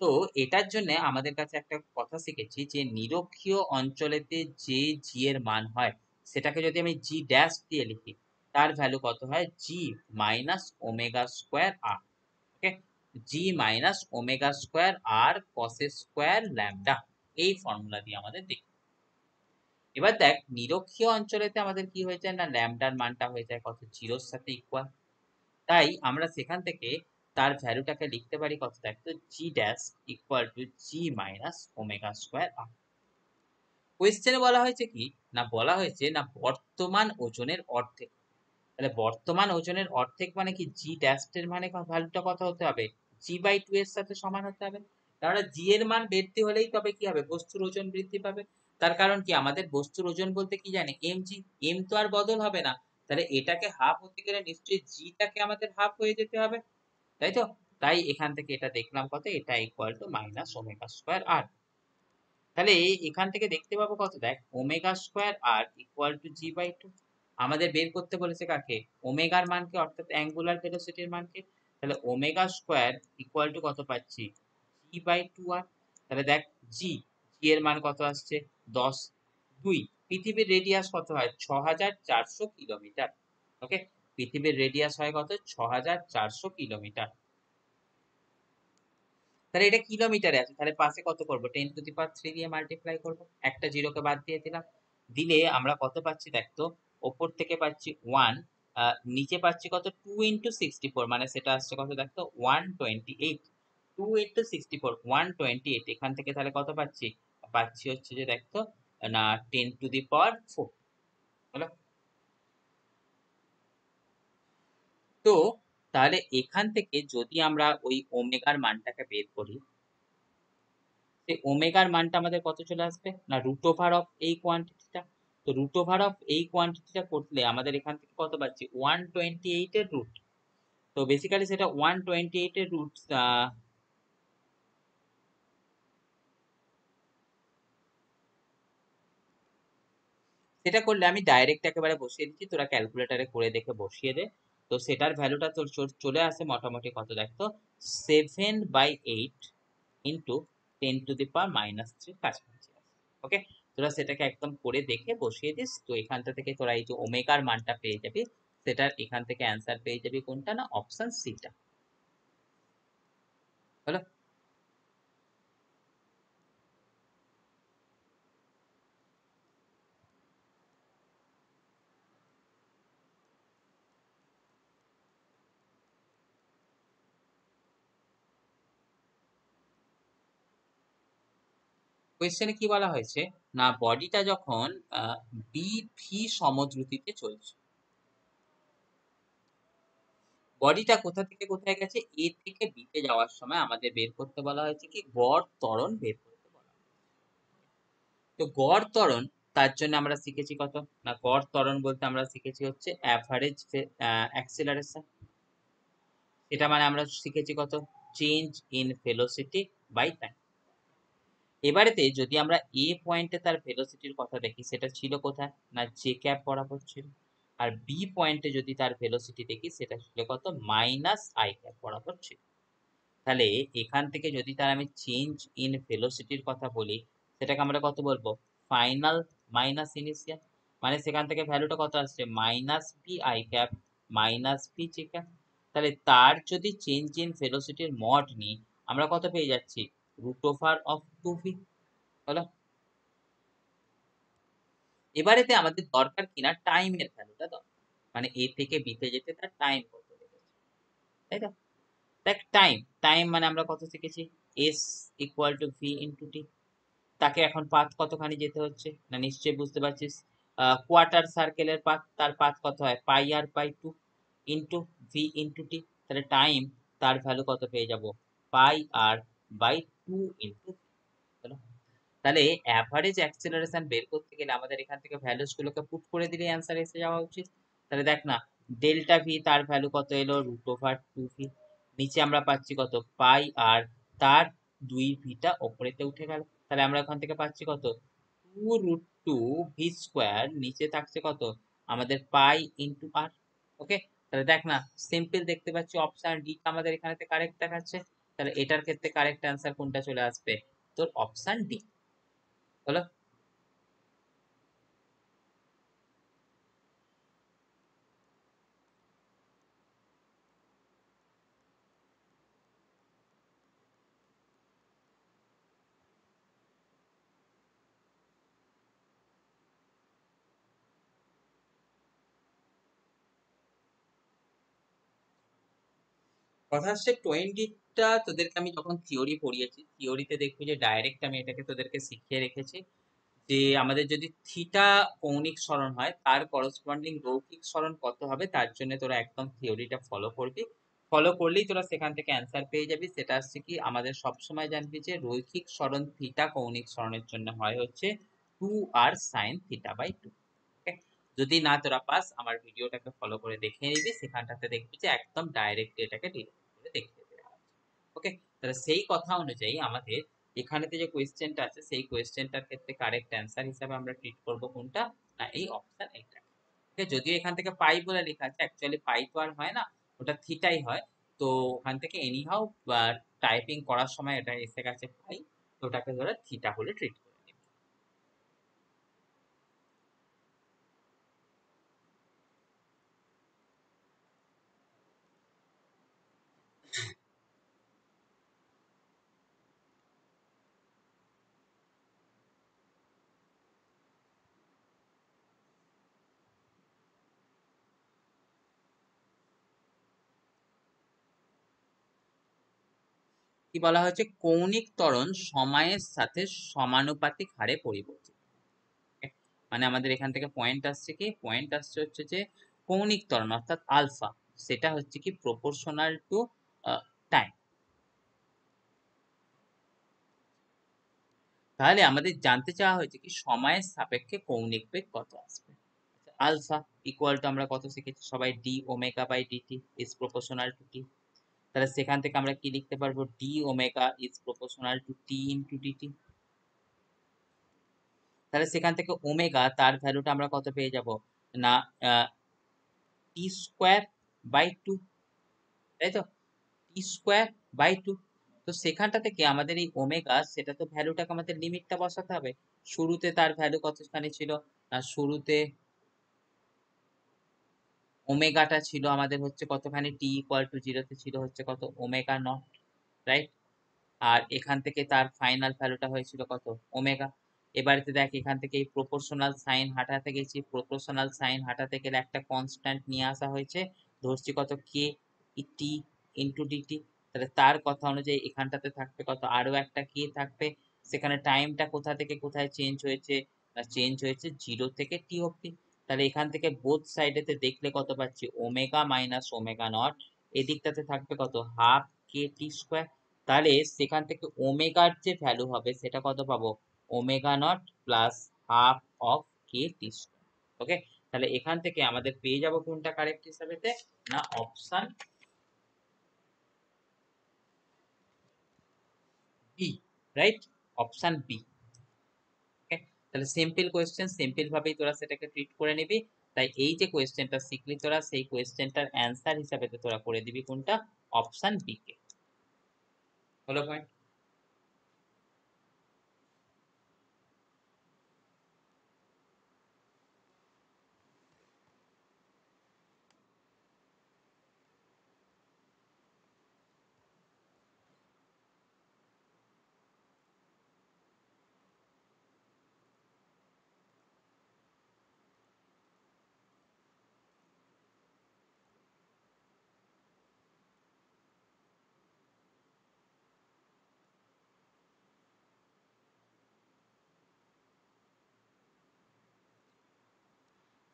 তো এটার জন্য আমাদের কাছে একটা কথা শিখেছি যে নিরক্ষীয় অঞ্চলেতে যে জি এর মান হয় সেটাকে যদি আমি জি ড্যাশ দিয়ে লিখি তার ভ্যালু কত হয়? জি মাইনাস ওমেগা স্কোয়ার আর। ওকে, জি মাইনাস ওমেগা স্কোয়ার আর কস স্কোয়ার ল্যামডা, এই ফর্মুলা দিয়ে আমাদের দেখি। এবার দেখ নিরক্ষীয় অঞ্চলেতে আমাদের কি হয়ে যায় না ল্যামডার মানটা হয়ে যায় কত? জিরোর সাথে ইকুয়াল। তাই আমরা সেখান থেকে তার ভ্যালুটাকে লিখতে পারি কত? দেখ তো g dash equal to g minus omega square R. কোয়েশ্চেনে বলা হয়েছে কি না বলা হয়েছে না বর্তমান ওজনের অর্ধেক। তাহলে বর্তমান ওজনের অর্ধেক মানে কি জি ড্যাশ এর মানে ভ্যালুটা কত হতে হবে? জি বাই টু এর সাথে সমান হতে হবে। তাহলে জি এর মান বৃদ্ধি হলেই তবে কি হবে? বস্তুর ওজন বৃদ্ধি পাবে। তার কারণ কি আমাদের বস্তুর ওজন বলতে কি জানি এম জি, এম তো আর বদল হবে না। তাহলে এটাকে হাফ হতে গেলে নিশ্চয়ই জিটাকে আমাদের হাফ হয়ে যেতে হবে, তাই তো? তাই এখান থেকে এটা দেখলাম কত? এটা equal to minus omega square R. তাহলে এখান থেকে দেখতে পাবো কত? দেখ omega square R equal to g by two. আমাদের বের করতে বলেছে কাকে? ওমেগার মানকে, অর্থাৎ অ্যাঙ্গুলার ভেলোসিটির মানকে। তাহলে ওমেগা স্কোয়ার ইকুয়াল টু কত পাচ্ছি? জি বাই টু আর। তাহলে দেখ জি, জি এর মান কত আসছে? 10, 2। পৃথিবীর রেডিয়াস কত হয়? ৬,৪০০ কিলোমিটার। ওকে, পৃথিবীর রেডিয়াস হয় কত? ৬,৪০০ কিলোমিটার। তাহলে এটা কিলোমিটারে আছে, তাহলে পাশে কত করবো? 10⁻³ দিয়ে মাল্টিপ্লাই করবো, একটা জিরোকে বাদ দিয়ে দিলাম। দিলে আমরা কত পাচ্ছি দেখতো, ওপর থেকে পাচ্ছি 1, নিচে পাচ্ছি কত? 2 × 64, মানে সেটা আসছে কত দেখতো? 128। 2 × 64 128। এখান থেকে তাহলে কত পাচ্ছি? পাচ্ছি হচ্ছে যে দেখতো না 10⁴ হলো। তো তাহলে এখান থেকে যদি আমরা ওই ওমেগার মানটাকে বের করি, সেই ওমেগার মানটা আমাদের কত চলে আসবে? না রুট ওভার অফ এই কোয়ান্টিটিটা। তো রুট ওভার অফ এই কোয়ান্টিটিটা করলে আমাদের এখান থেকে কত পাচ্ছি? 128 এর রুট। তো বেসিক্যালি সেটা 128 এর রুট, সেটা করলে আমি ডাইরেক্ট একেবারে বসিয়ে দিচ্ছি, তোরা ক্যালকুলেটারে করে দেখে বসিয়ে দে। তো সেটার ভ্যালুটা তোর চলে আসে মোটামুটি কত দেখতো? 7/8 ইন্টু 10⁻³ কাছাকাছি। ওকে, তোরা সেটাকে একদম করে দেখে বসিয়ে দিস। তো এখানটা থেকে তোরা এই যে ওমেগার মানটা পেয়ে যাবি, সেটার এখান থেকে অ্যান্সার পেয়ে যাবি কোনটা? না অপশন সিটা। হলো। কোয়েশ্চেনে কি বলা হয়েছে? না বডিটা যখন বি ভি সমদ্রুতিতে চলছে, বডিটা কোথা থেকে কোথায় গেছে? এ থেকে বি তে যাওয়ার সময় আমাদের বের করতে বলা হয়েছে কি? গড় ত্বরণ বের করতে বলা হয়েছে। তো গড় ত্বরণ, তার জন্য আমরা শিখেছি কত? না গড় ত্বরণ বলতে আমরা শিখেছি হচ্ছে অ্যাভারেজ অ্যাক্সিলারেশন। এটা মানে আমরা শিখেছি কত? Change in velocity by time. এবারেতে যদি আমরা এ পয়েন্টে তার ভেলোসিটির কথা দেখি, সেটা ছিল কোথায়? না জে ক্যাপ বরাবর ছিল। আর বি পয়েন্টে যদি তার ভেলোসিটি দেখি, সেটা ছিল কত? -i ক্যাপ বরাবর ছিল। তাহলে এখান থেকে যদি তার আমি চেঞ্জ ইন ভেলোসিটির কথা বলি, সেটাকে আমরা কত বলবো? Final minus initial. মানে সেখান থেকে ভ্যালুটা কত আসছে? -vi cap -v j cap. তাহলে তার যদি চেঞ্জ ইন ভেলোসিটির মড নিই, আমরা কত পেয়ে যাচ্ছি? √2v। হলো। এবারেতে আমাদের দরকার কিনা টাইমের ভ্যালুটা দরকার, মানে এ থেকে বিতে যেতে তার টাইম কত লেগেছে, তাই তো? দেখ টাইম, টাইম মানে আমরা কত শিখেছি? s = v × t। তাকে এখন পাথ কতখানি যেতে হচ্ছে? না নিশ্চয়ই বুঝতে পারছিস, কোয়ার্টার সার্কেলের পাথ, তার পাথ কত হয়? πr/2 into V into T. তাহলে টাইম, তার ভ্যালু কত পেয়ে যাব? πr/2 into. তাহলে অ্যাভারেজ অ্যাক্সেলারেশন বের করতে গেলে আমাদের এখান থেকে ভ্যালুস গুলোকে পুট করে দিলে অ্যান্সার এসে যাওয়া উচিত। তাহলে দেখ না, ডেল্টা ভি তার ভ্যালু কত এলো? √2v। নিচে আমরা পাচ্ছি কত? পাই আর তার 2v ওপরেতে উঠে গেল। তাহলে আমরা এখান থেকে পাচ্ছি কত? 2√2v²। নিচে থাকছে কত? আমাদের পাই ইন্টু আর। ওকে, তাহলে দেখ না, সিম্পল দেখতে পাচ্ছি অপশন ডি আমাদের এখানে কারেক্ট দেখাচ্ছে। তাহলে এটার ক্ষেত্রে কারেক্ট অ্যান্সার কোনটা চলে আসবে? তোর অপশন ডি। হলো। কথা হচ্ছে 20টা তোদেরকে আমি যখন থিওরি পড়িয়েছি, থিওরিতে দেখবি যে ডাইরেক্ট আমি এটাকে তোদেরকে শিখিয়ে রেখেছি যে আমাদের যদি থিটা কৌণিক সরণ হয়, তার করসপন্ডিং রৈখিক সরণ কত হবে, তার জন্য তোরা একদম থিওরিটা ফলো করবি। ফলো করলেই তোরা সেখান থেকে অ্যান্সার পেয়ে যাবি। সেটা আসছে কি, আমাদের সবসময় জানবি যে রৈখিক সরণ থিটা কৌণিক সরণের জন্য হয় হচ্ছে 2r sin θ/2। যদি না তোরা পাস, আমার ভিডিওটাকে ফলো করে দেখে নিবি, সেখানটাতে দেখবি যে একদম ডাইরেক্ট এটাকে ডিরেক্ট করে দেখিয়ে দেওয়া আছে। ওকে, তাহলে সেই কথা অনুযায়ী আমাদের এখানেতে যে কোয়েশ্চেনটা আছে, সেই কোয়েশ্চেনটার ক্ষেত্রে কারেক্ট অ্যান্সার হিসাবে আমরা ট্রিট করব কোনটা? না এই অপশন এইটা। ওকে, যদিও এখান থেকে পাই বলে লেখা আছে, অ্যাকচুয়ালি পাই তো আর হয় না, ওটা থিটাই হয়। তো ওখান থেকে এনিহাউ টাইপিং করার সময় এটা এসে গেছে পাই, তো ওটাকে ধরে থিটা বলে ট্রিট করে নিবি। কি বলা হয়েছে, কৌণিক ত্বরণ সময়ের সাথে সমানুপাতিক হারে পরিবর্তিত। মানে আমাদের এখান থেকে পয়েন্ট আসছে কি, পয়েন্ট আসছে হচ্ছে যে কৌণিক ত্বরণ অর্থাৎ আলফা, সেটা হচ্ছে কি প্রপোর্শনাল টু টাইম। তাহলে আমাদের জানতে চাওয়া হয়েছে কি সময়ের সাপেক্ষে কৌণিক বেগ কত আসবে। আলফা ইকুয়াল টু আমরা কত শিখেছি সবাই, d omega by dt is proportional to t. তাহলে সেখান থেকে আমরা কি লিখতে পারবো, d omega is proportional to t into dt. তাহলে সেখান থেকে ওমেগা তার ভ্যালুটা আমরা কত পেয়ে যাব না, টি স্কোয়ার বাই টু, তাই তো, টি স্কোয়ার বাই টু। তো সেখানটা থেকে আমাদের এই ওমেগা, সেটা তো ভ্যালুটাকে আমাদের লিমিটটা বসাতে হবে। শুরুতে তার ভ্যালু কতখানি ছিল না, শুরুতে ওমেগাটা ছিল আমাদের হচ্ছে কতখানি, টি ইকুয়াল টু জিরোতে ছিল হচ্ছে কত ওমেগা নট, রাইট। আর এখান থেকে তার ফাইনাল ভ্যালুটা হয়েছিল কত ওমেগা। এবারেতে দেখ এখান থেকে এই প্রপোর্শনাল সাইন হাঁটাতে গেছি, প্রপোর্শনাল সাইন হাঁটাতে গেলে একটা কনস্ট্যান্ট নিয়ে আসা হয়েছে, ধরছি কত কে টি ইন্টু ডিটি। তাহলে তার কথা অনুযায়ী এখানটাতে থাকবে কত আরো একটা কে থাকবে। সেখানে টাইমটা কোথা থেকে কোথায় চেঞ্জ হয়েছে, চেঞ্জ হয়েছে জিরো থেকে টি অব্দি। তাহলে এখান থেকে বোথ সাইডেতে দেখলে কত পাচ্ছি ওমেগা মাইনাস ওমেগা নট, এদিকটাতে থাকবে কত হাফ কে টি স্কোয়ার। তাহলে সেখান থেকে ওমেগার যে ভ্যালু হবে সেটা কত পাবো, omega not plus half of K T square. Okay, তাহলে এখান থেকে আমাদের পেয়ে যাব কোনটা কারেক্ট হিসাবেতে না, option B, right, option B. Okay, তাহলে সিম্পল কোয়েশ্চেন, সিম্পল ভাবেই তোরা সেটাকে ট্রিট করে নিবি। তাই এই যে কোয়েশ্চেনটা শিখলি তোরা, সেই কোয়েশ্চেনটার অ্যান্সার হিসাবে তোরা করে দিবি কোনটা, অপশন বি কে। হলো পয়েন্ট।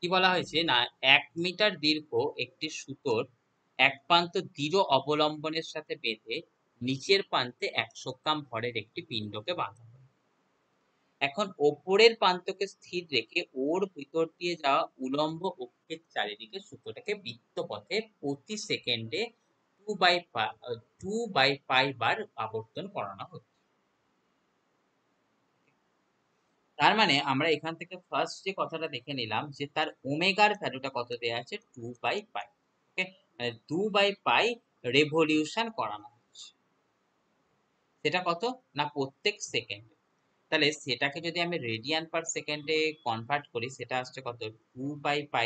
কি বলা হয়েছে না, 1 মিটার দীর্ঘ একটি সুতোর এক প্রান্ত দৃঢ় অবলম্বনের সাথে বেঁধে নিচের প্রান্তে 100 গ্রাম ভরের একটি পিণ্ডকে বাঁধা হয়। এখন ওপরের প্রান্তকে স্থির রেখে ওর ভিতর দিয়ে যাওয়া উলম্ব অক্ষের চারিদিকে সুতোটাকে বৃত্তপথে প্রতি সেকেন্ডে 2/π বার আবর্তন করানো হচ্ছে। তার মানে আমরা এখান থেকে ফার্স্ট যে কথাটা দেখে নিলাম যে তার ওমেগার ভ্যালুটা কত দেয়া আছে, 2/π। ওকে, মানে 2/π রেভলিউশন করানো হচ্ছে। সেটা কত না প্রত্যেক সেকেন্ডে। তাহলে সেটাকে যদি আমি রেডিয়ান পার সেকেন্ডে কনভার্ট করি, সেটা আসছে কত 2/π।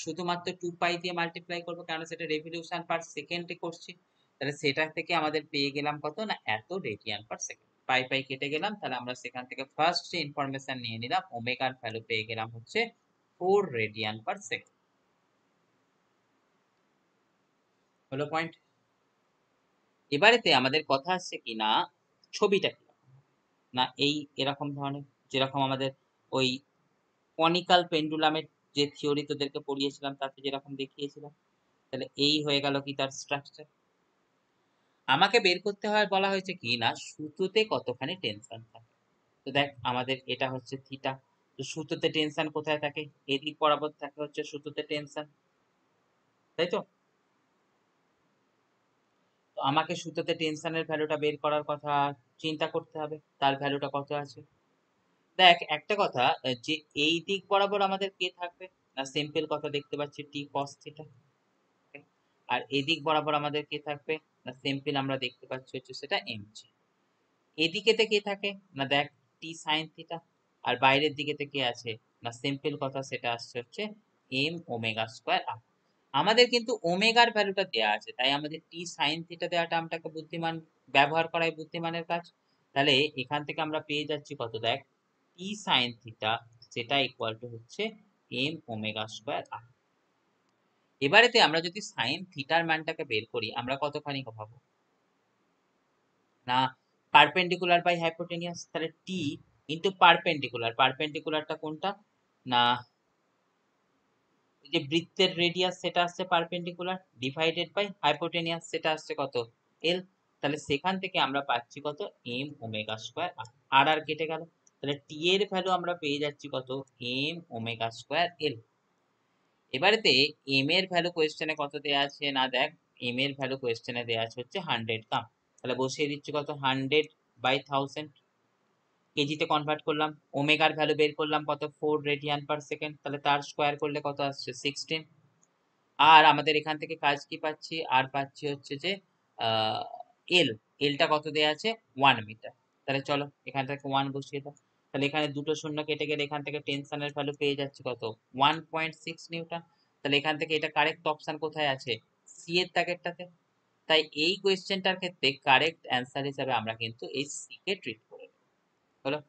শুধুমাত্র 2π দিয়ে মাল্টিপ্লাই করবো, কারণ সেটা রেভলিউশন পার সেকেন্ডে করছি। তাহলে সেটা থেকে আমাদের পেয়ে গেলাম কত না, এত রেডিয়ান পার সেকেন্ড। পাই পাই কেটে গেলাম, তাহলে আমরা সেখান থেকে ফার্স্ট যে ইনফরমেশন নিয়ে নিলাম, ওমেগার ভ্যালু পেয়ে গেলাম হচ্ছে 4 রেডিয়ান পার সেকেন্ড। হলো পয়েন্ট। এবারেতে আমাদের কথা আসছে কি না, ছবিটা কি না, এই এরকম ধরনের যেরকম আমাদের ওই কনিক্যাল পেন্ডুলামের যে থিওরি তোদেরকে পড়িয়েছিলাম তাতে যেরকম দেখিয়েছিলাম। তাহলে এই হয়ে গেল কি তার স্ট্রাকচার। আমাকে বের করতে হয় বলা হয়েছে কি না, সুতোতে কতখানি টেনশন থাকে। তো দেখ আমাদের এটা হচ্ছে থিটা, তো সুতোতে টেনশন কোথায় থাকে, এদিক বরাবর থাকে হচ্ছে সুতোতে টেনশন, তাই তো। তো আমাকে সুতোতে টেনশনের ভ্যালুটা বের করার কথা চিন্তা করতে হবে, তার ভ্যালুটা কত আছে। দেখ একটা কথা, যে এই দিক বরাবর আমাদের কে থাকবে না, সিম্পল কথা দেখতে পাচ্ছি টি কস থিটা। আর এদিক বরাবর আমাদের কে থাকবে না, সিম্পল আমরা দেখতে পাচ্ছি হচ্ছে সেটা এম জি। এদিকেতে কে থাকে না, দেখ টি সাইন থিটা। আর বাইরের দিকেতে কে আছে না, সিম্পল কথা সেটা আসছে হচ্ছে এম ওমেগা স্কোয়ার আর। আমাদের কিন্তু ওমেগার ভ্যালুটা দেওয়া আছে, তাই আমাদের টি সাইন থিটা দেওয়া টার্মটাকে বুদ্ধিমান ব্যবহার করাই বুদ্ধিমানের কাজ। তাহলে এখান থেকে আমরা পেয়ে যাচ্ছি কত, দেখ টি সাইন থিটা সেটা ইকুয়াল টু হচ্ছে এম ওমেগা স্কোয়ার আর। এবারেতে আমরা যদি সাইন থিটার মানটাকে বের করি আমরা কতখানি পাবো, না পারপেন্ডিকুলার বাই হাইপোটেনিয়াস, তাহলে টি ইন্টু পারপেন্ডিকুলার, পারপেন্ডিকুলারটা কোনটা না যে বৃত্তের রেডিয়াস সেটা আসছে পারপেন্ডিকুলার ডিভাইডেড বাই হাইপোটেনিয়াস সেটা আসছে কত এল, তাহলে সেখান থেকে আমরা পাচ্ছি কত এম ওমেগা স্কোয়ার আর আর কেটে গেল, তাহলে টি এর ভ্যালু আমরা পেয়ে যাচ্ছি কত এম ওমেগা স্কোয়ার এল। এবারেতে এম এর ভ্যালু কোয়েশ্চেনে কত দেয়া আছে না দেখ, এম এর ভ্যালু কোয়েশ্চেনে দেয়া আছে হচ্ছে 100 গ্রাম, তাহলে বসিয়ে দিচ্ছি কত 100/1000, কেজিতে কনভার্ট করলাম, ওমেগার ভ্যালু বের করলাম কত 4 রেডিয়ান পার সেকেন্ড, তাহলে তার স্কোয়ার করলে কত আসছে 16। আর আমাদের এখান থেকে কাজ কি পাচ্ছি আর পাচ্ছি হচ্ছে যে এল, এলটা কত দেয়া আছে 1 মিটার, তাহলে চলো এখান থেকে 1 বসিয়ে দাও, তাহলে এখানে দুটো শূন্য কেটে গেলে এখান থেকে টেনশনের ভ্যালু পেয়ে যাচ্ছি কত 1.6 নিউটন, তাহলে এখান থেকে এটা কারেক্ট অপশন কোথায় আছে সি এর দাগেরটাতে, তাই এই কোয়েশ্চেনটার ক্ষেত্রে কারেক্ট অ্যান্সার হিসাবে আমরা কিন্তু এই সি কে ট্রিট করে নেব। হলো।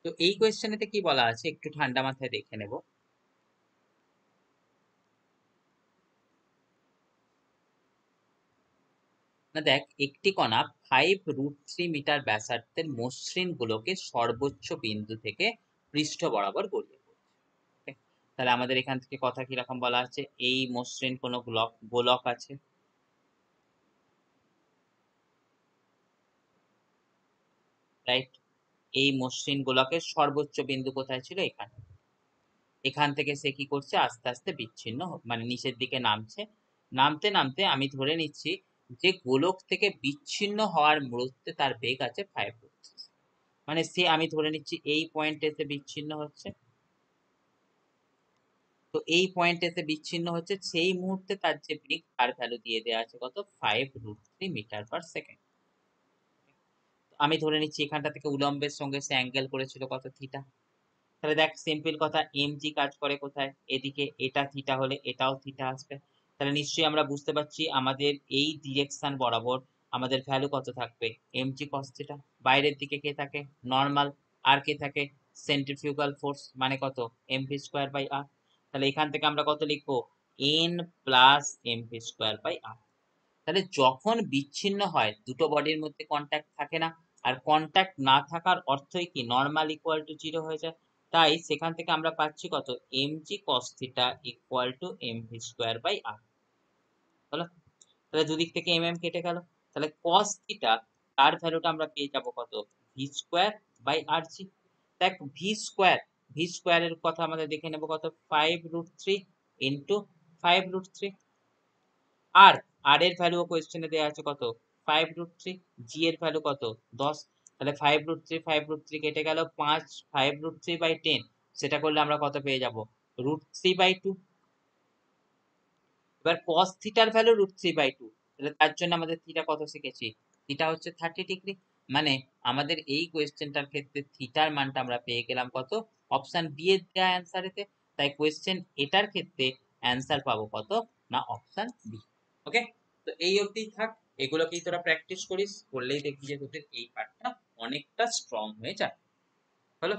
তো এই কোয়েশ্চেনেতে কি বলা আছে একটু ঠান্ডা মাথায় দেখে নেব। না দেখ, একটি কণা 5√3 মিটার ব্যাসার্ধের মসৃণ গোলকে সর্বোচ্চ বিন্দু থেকে পৃষ্ঠ বরাবর গড়িয়ে পড়ছে। Okay? তাহলে আমাদের এখান থেকে কথা কিরকম বলা আছে, এই মসৃণ কোনো গোলক আছে, রাইট, এই মসৃণ গোলকের সর্বোচ্চ বিন্দু কোথায় ছিল এখানে, এখান থেকে সে কি করছে আস্তে আস্তে বিচ্ছিন্ন মানে নিচের দিকে নামছে, নামতে নামতে আমি ধরে নিচ্ছি যে গোলক থেকে বিচ্ছিন্ন হওয়ার মুহূর্তে তার বেগ আছে 5, মানে সে আমি ধরে নিচ্ছি এই পয়েন্টে এসে বিচ্ছিন্ন হচ্ছে, তো এই পয়েন্টে এসে বিচ্ছিন্ন হচ্ছে সেই মুহূর্তে তার যে বেগ তার ভ্যালু দিয়ে দেওয়া আছে কত 5√3 মিটার পার সেকেন্ড। আমি ধরে নিচ্ছি এখানটা থেকে উলম্বের সঙ্গে সে অ্যাঙ্গেল করেছিল কত থিটা, তাহলে দেখ সিম্পল কথা এম জি কাজ করে কোথায় এদিকে, এটা থিটা হলে এটাও থিটা আসবে, তাহলে নিশ্চয়ই আমরা বুঝতে পারছি আমাদের এই ডিরেকশন বরাবর আমাদের ভ্যালু কত থাকবে এম জি কস থিটা, বাইরের দিকে কে থাকে নর্মাল, আর কে থাকে সেন্ট্রিফিউগাল ফোর্স মানে কত এম ভি স্কোয়ার বাই আর, তাহলে এখান থেকে আমরা কত লিখবো N plus m v square by আর। তাহলে যখন বিচ্ছিন্ন হয় দুটো বডির মধ্যে কন্ট্যাক্ট থাকে না, আর কন্ট্যাক্ট না থাকার অর্থই কি নর্মাল ইকুয়াল টু 0 হয়ে যায়, তাই সেখান থেকে আমরা পাচ্ছি কত m g cos theta equal to m v square by r. হলো, তাহলে দুদিক থেকে এম এম কেটে গেল, তাহলে কস থিটা তার ভ্যালুটা আমরা পেয়ে যাব কত ভি স্কোয়ার বাই আর জি। দেখ ভি স্কোয়ারের কথা আমাদের দেখে নেব কত 5√3 ইন্টু 5√3, আর আর এর ভ্যালু কোয়েশ্চেনে দেওয়া আছে কত 5√3, জি এর ভ্যালু কত 10, তাহলে 5√3 কেটে গেল 5, 5√3/10 সেটা করলে আমরা কত পেয়ে যাব √3/2। এবার cos থিটার ভ্যালু √3/2, তাহলে তার জন্য আমাদের থিটা কত শিখেছি, থিটা হচ্ছে 30 ডিগ্রি, মানে আমাদের এই কোয়েশ্চেনটার ক্ষেত্রে থিটার মানটা আমরা পেয়ে গেলাম কত অপশন বি এর দেওয়া অ্যান্সারেতে, তাই কোয়েশ্চেন এটার ক্ষেত্রে অ্যান্সার পাবো কত না অপশন বি। ওকে, তো এই অবধি থাক, এগুলোকেই তোরা প্র্যাকটিস করিস, করলেই দেখবি যে তোদের এই পার্টটা অনেকটা স্ট্রং হয়ে যায়। হলো।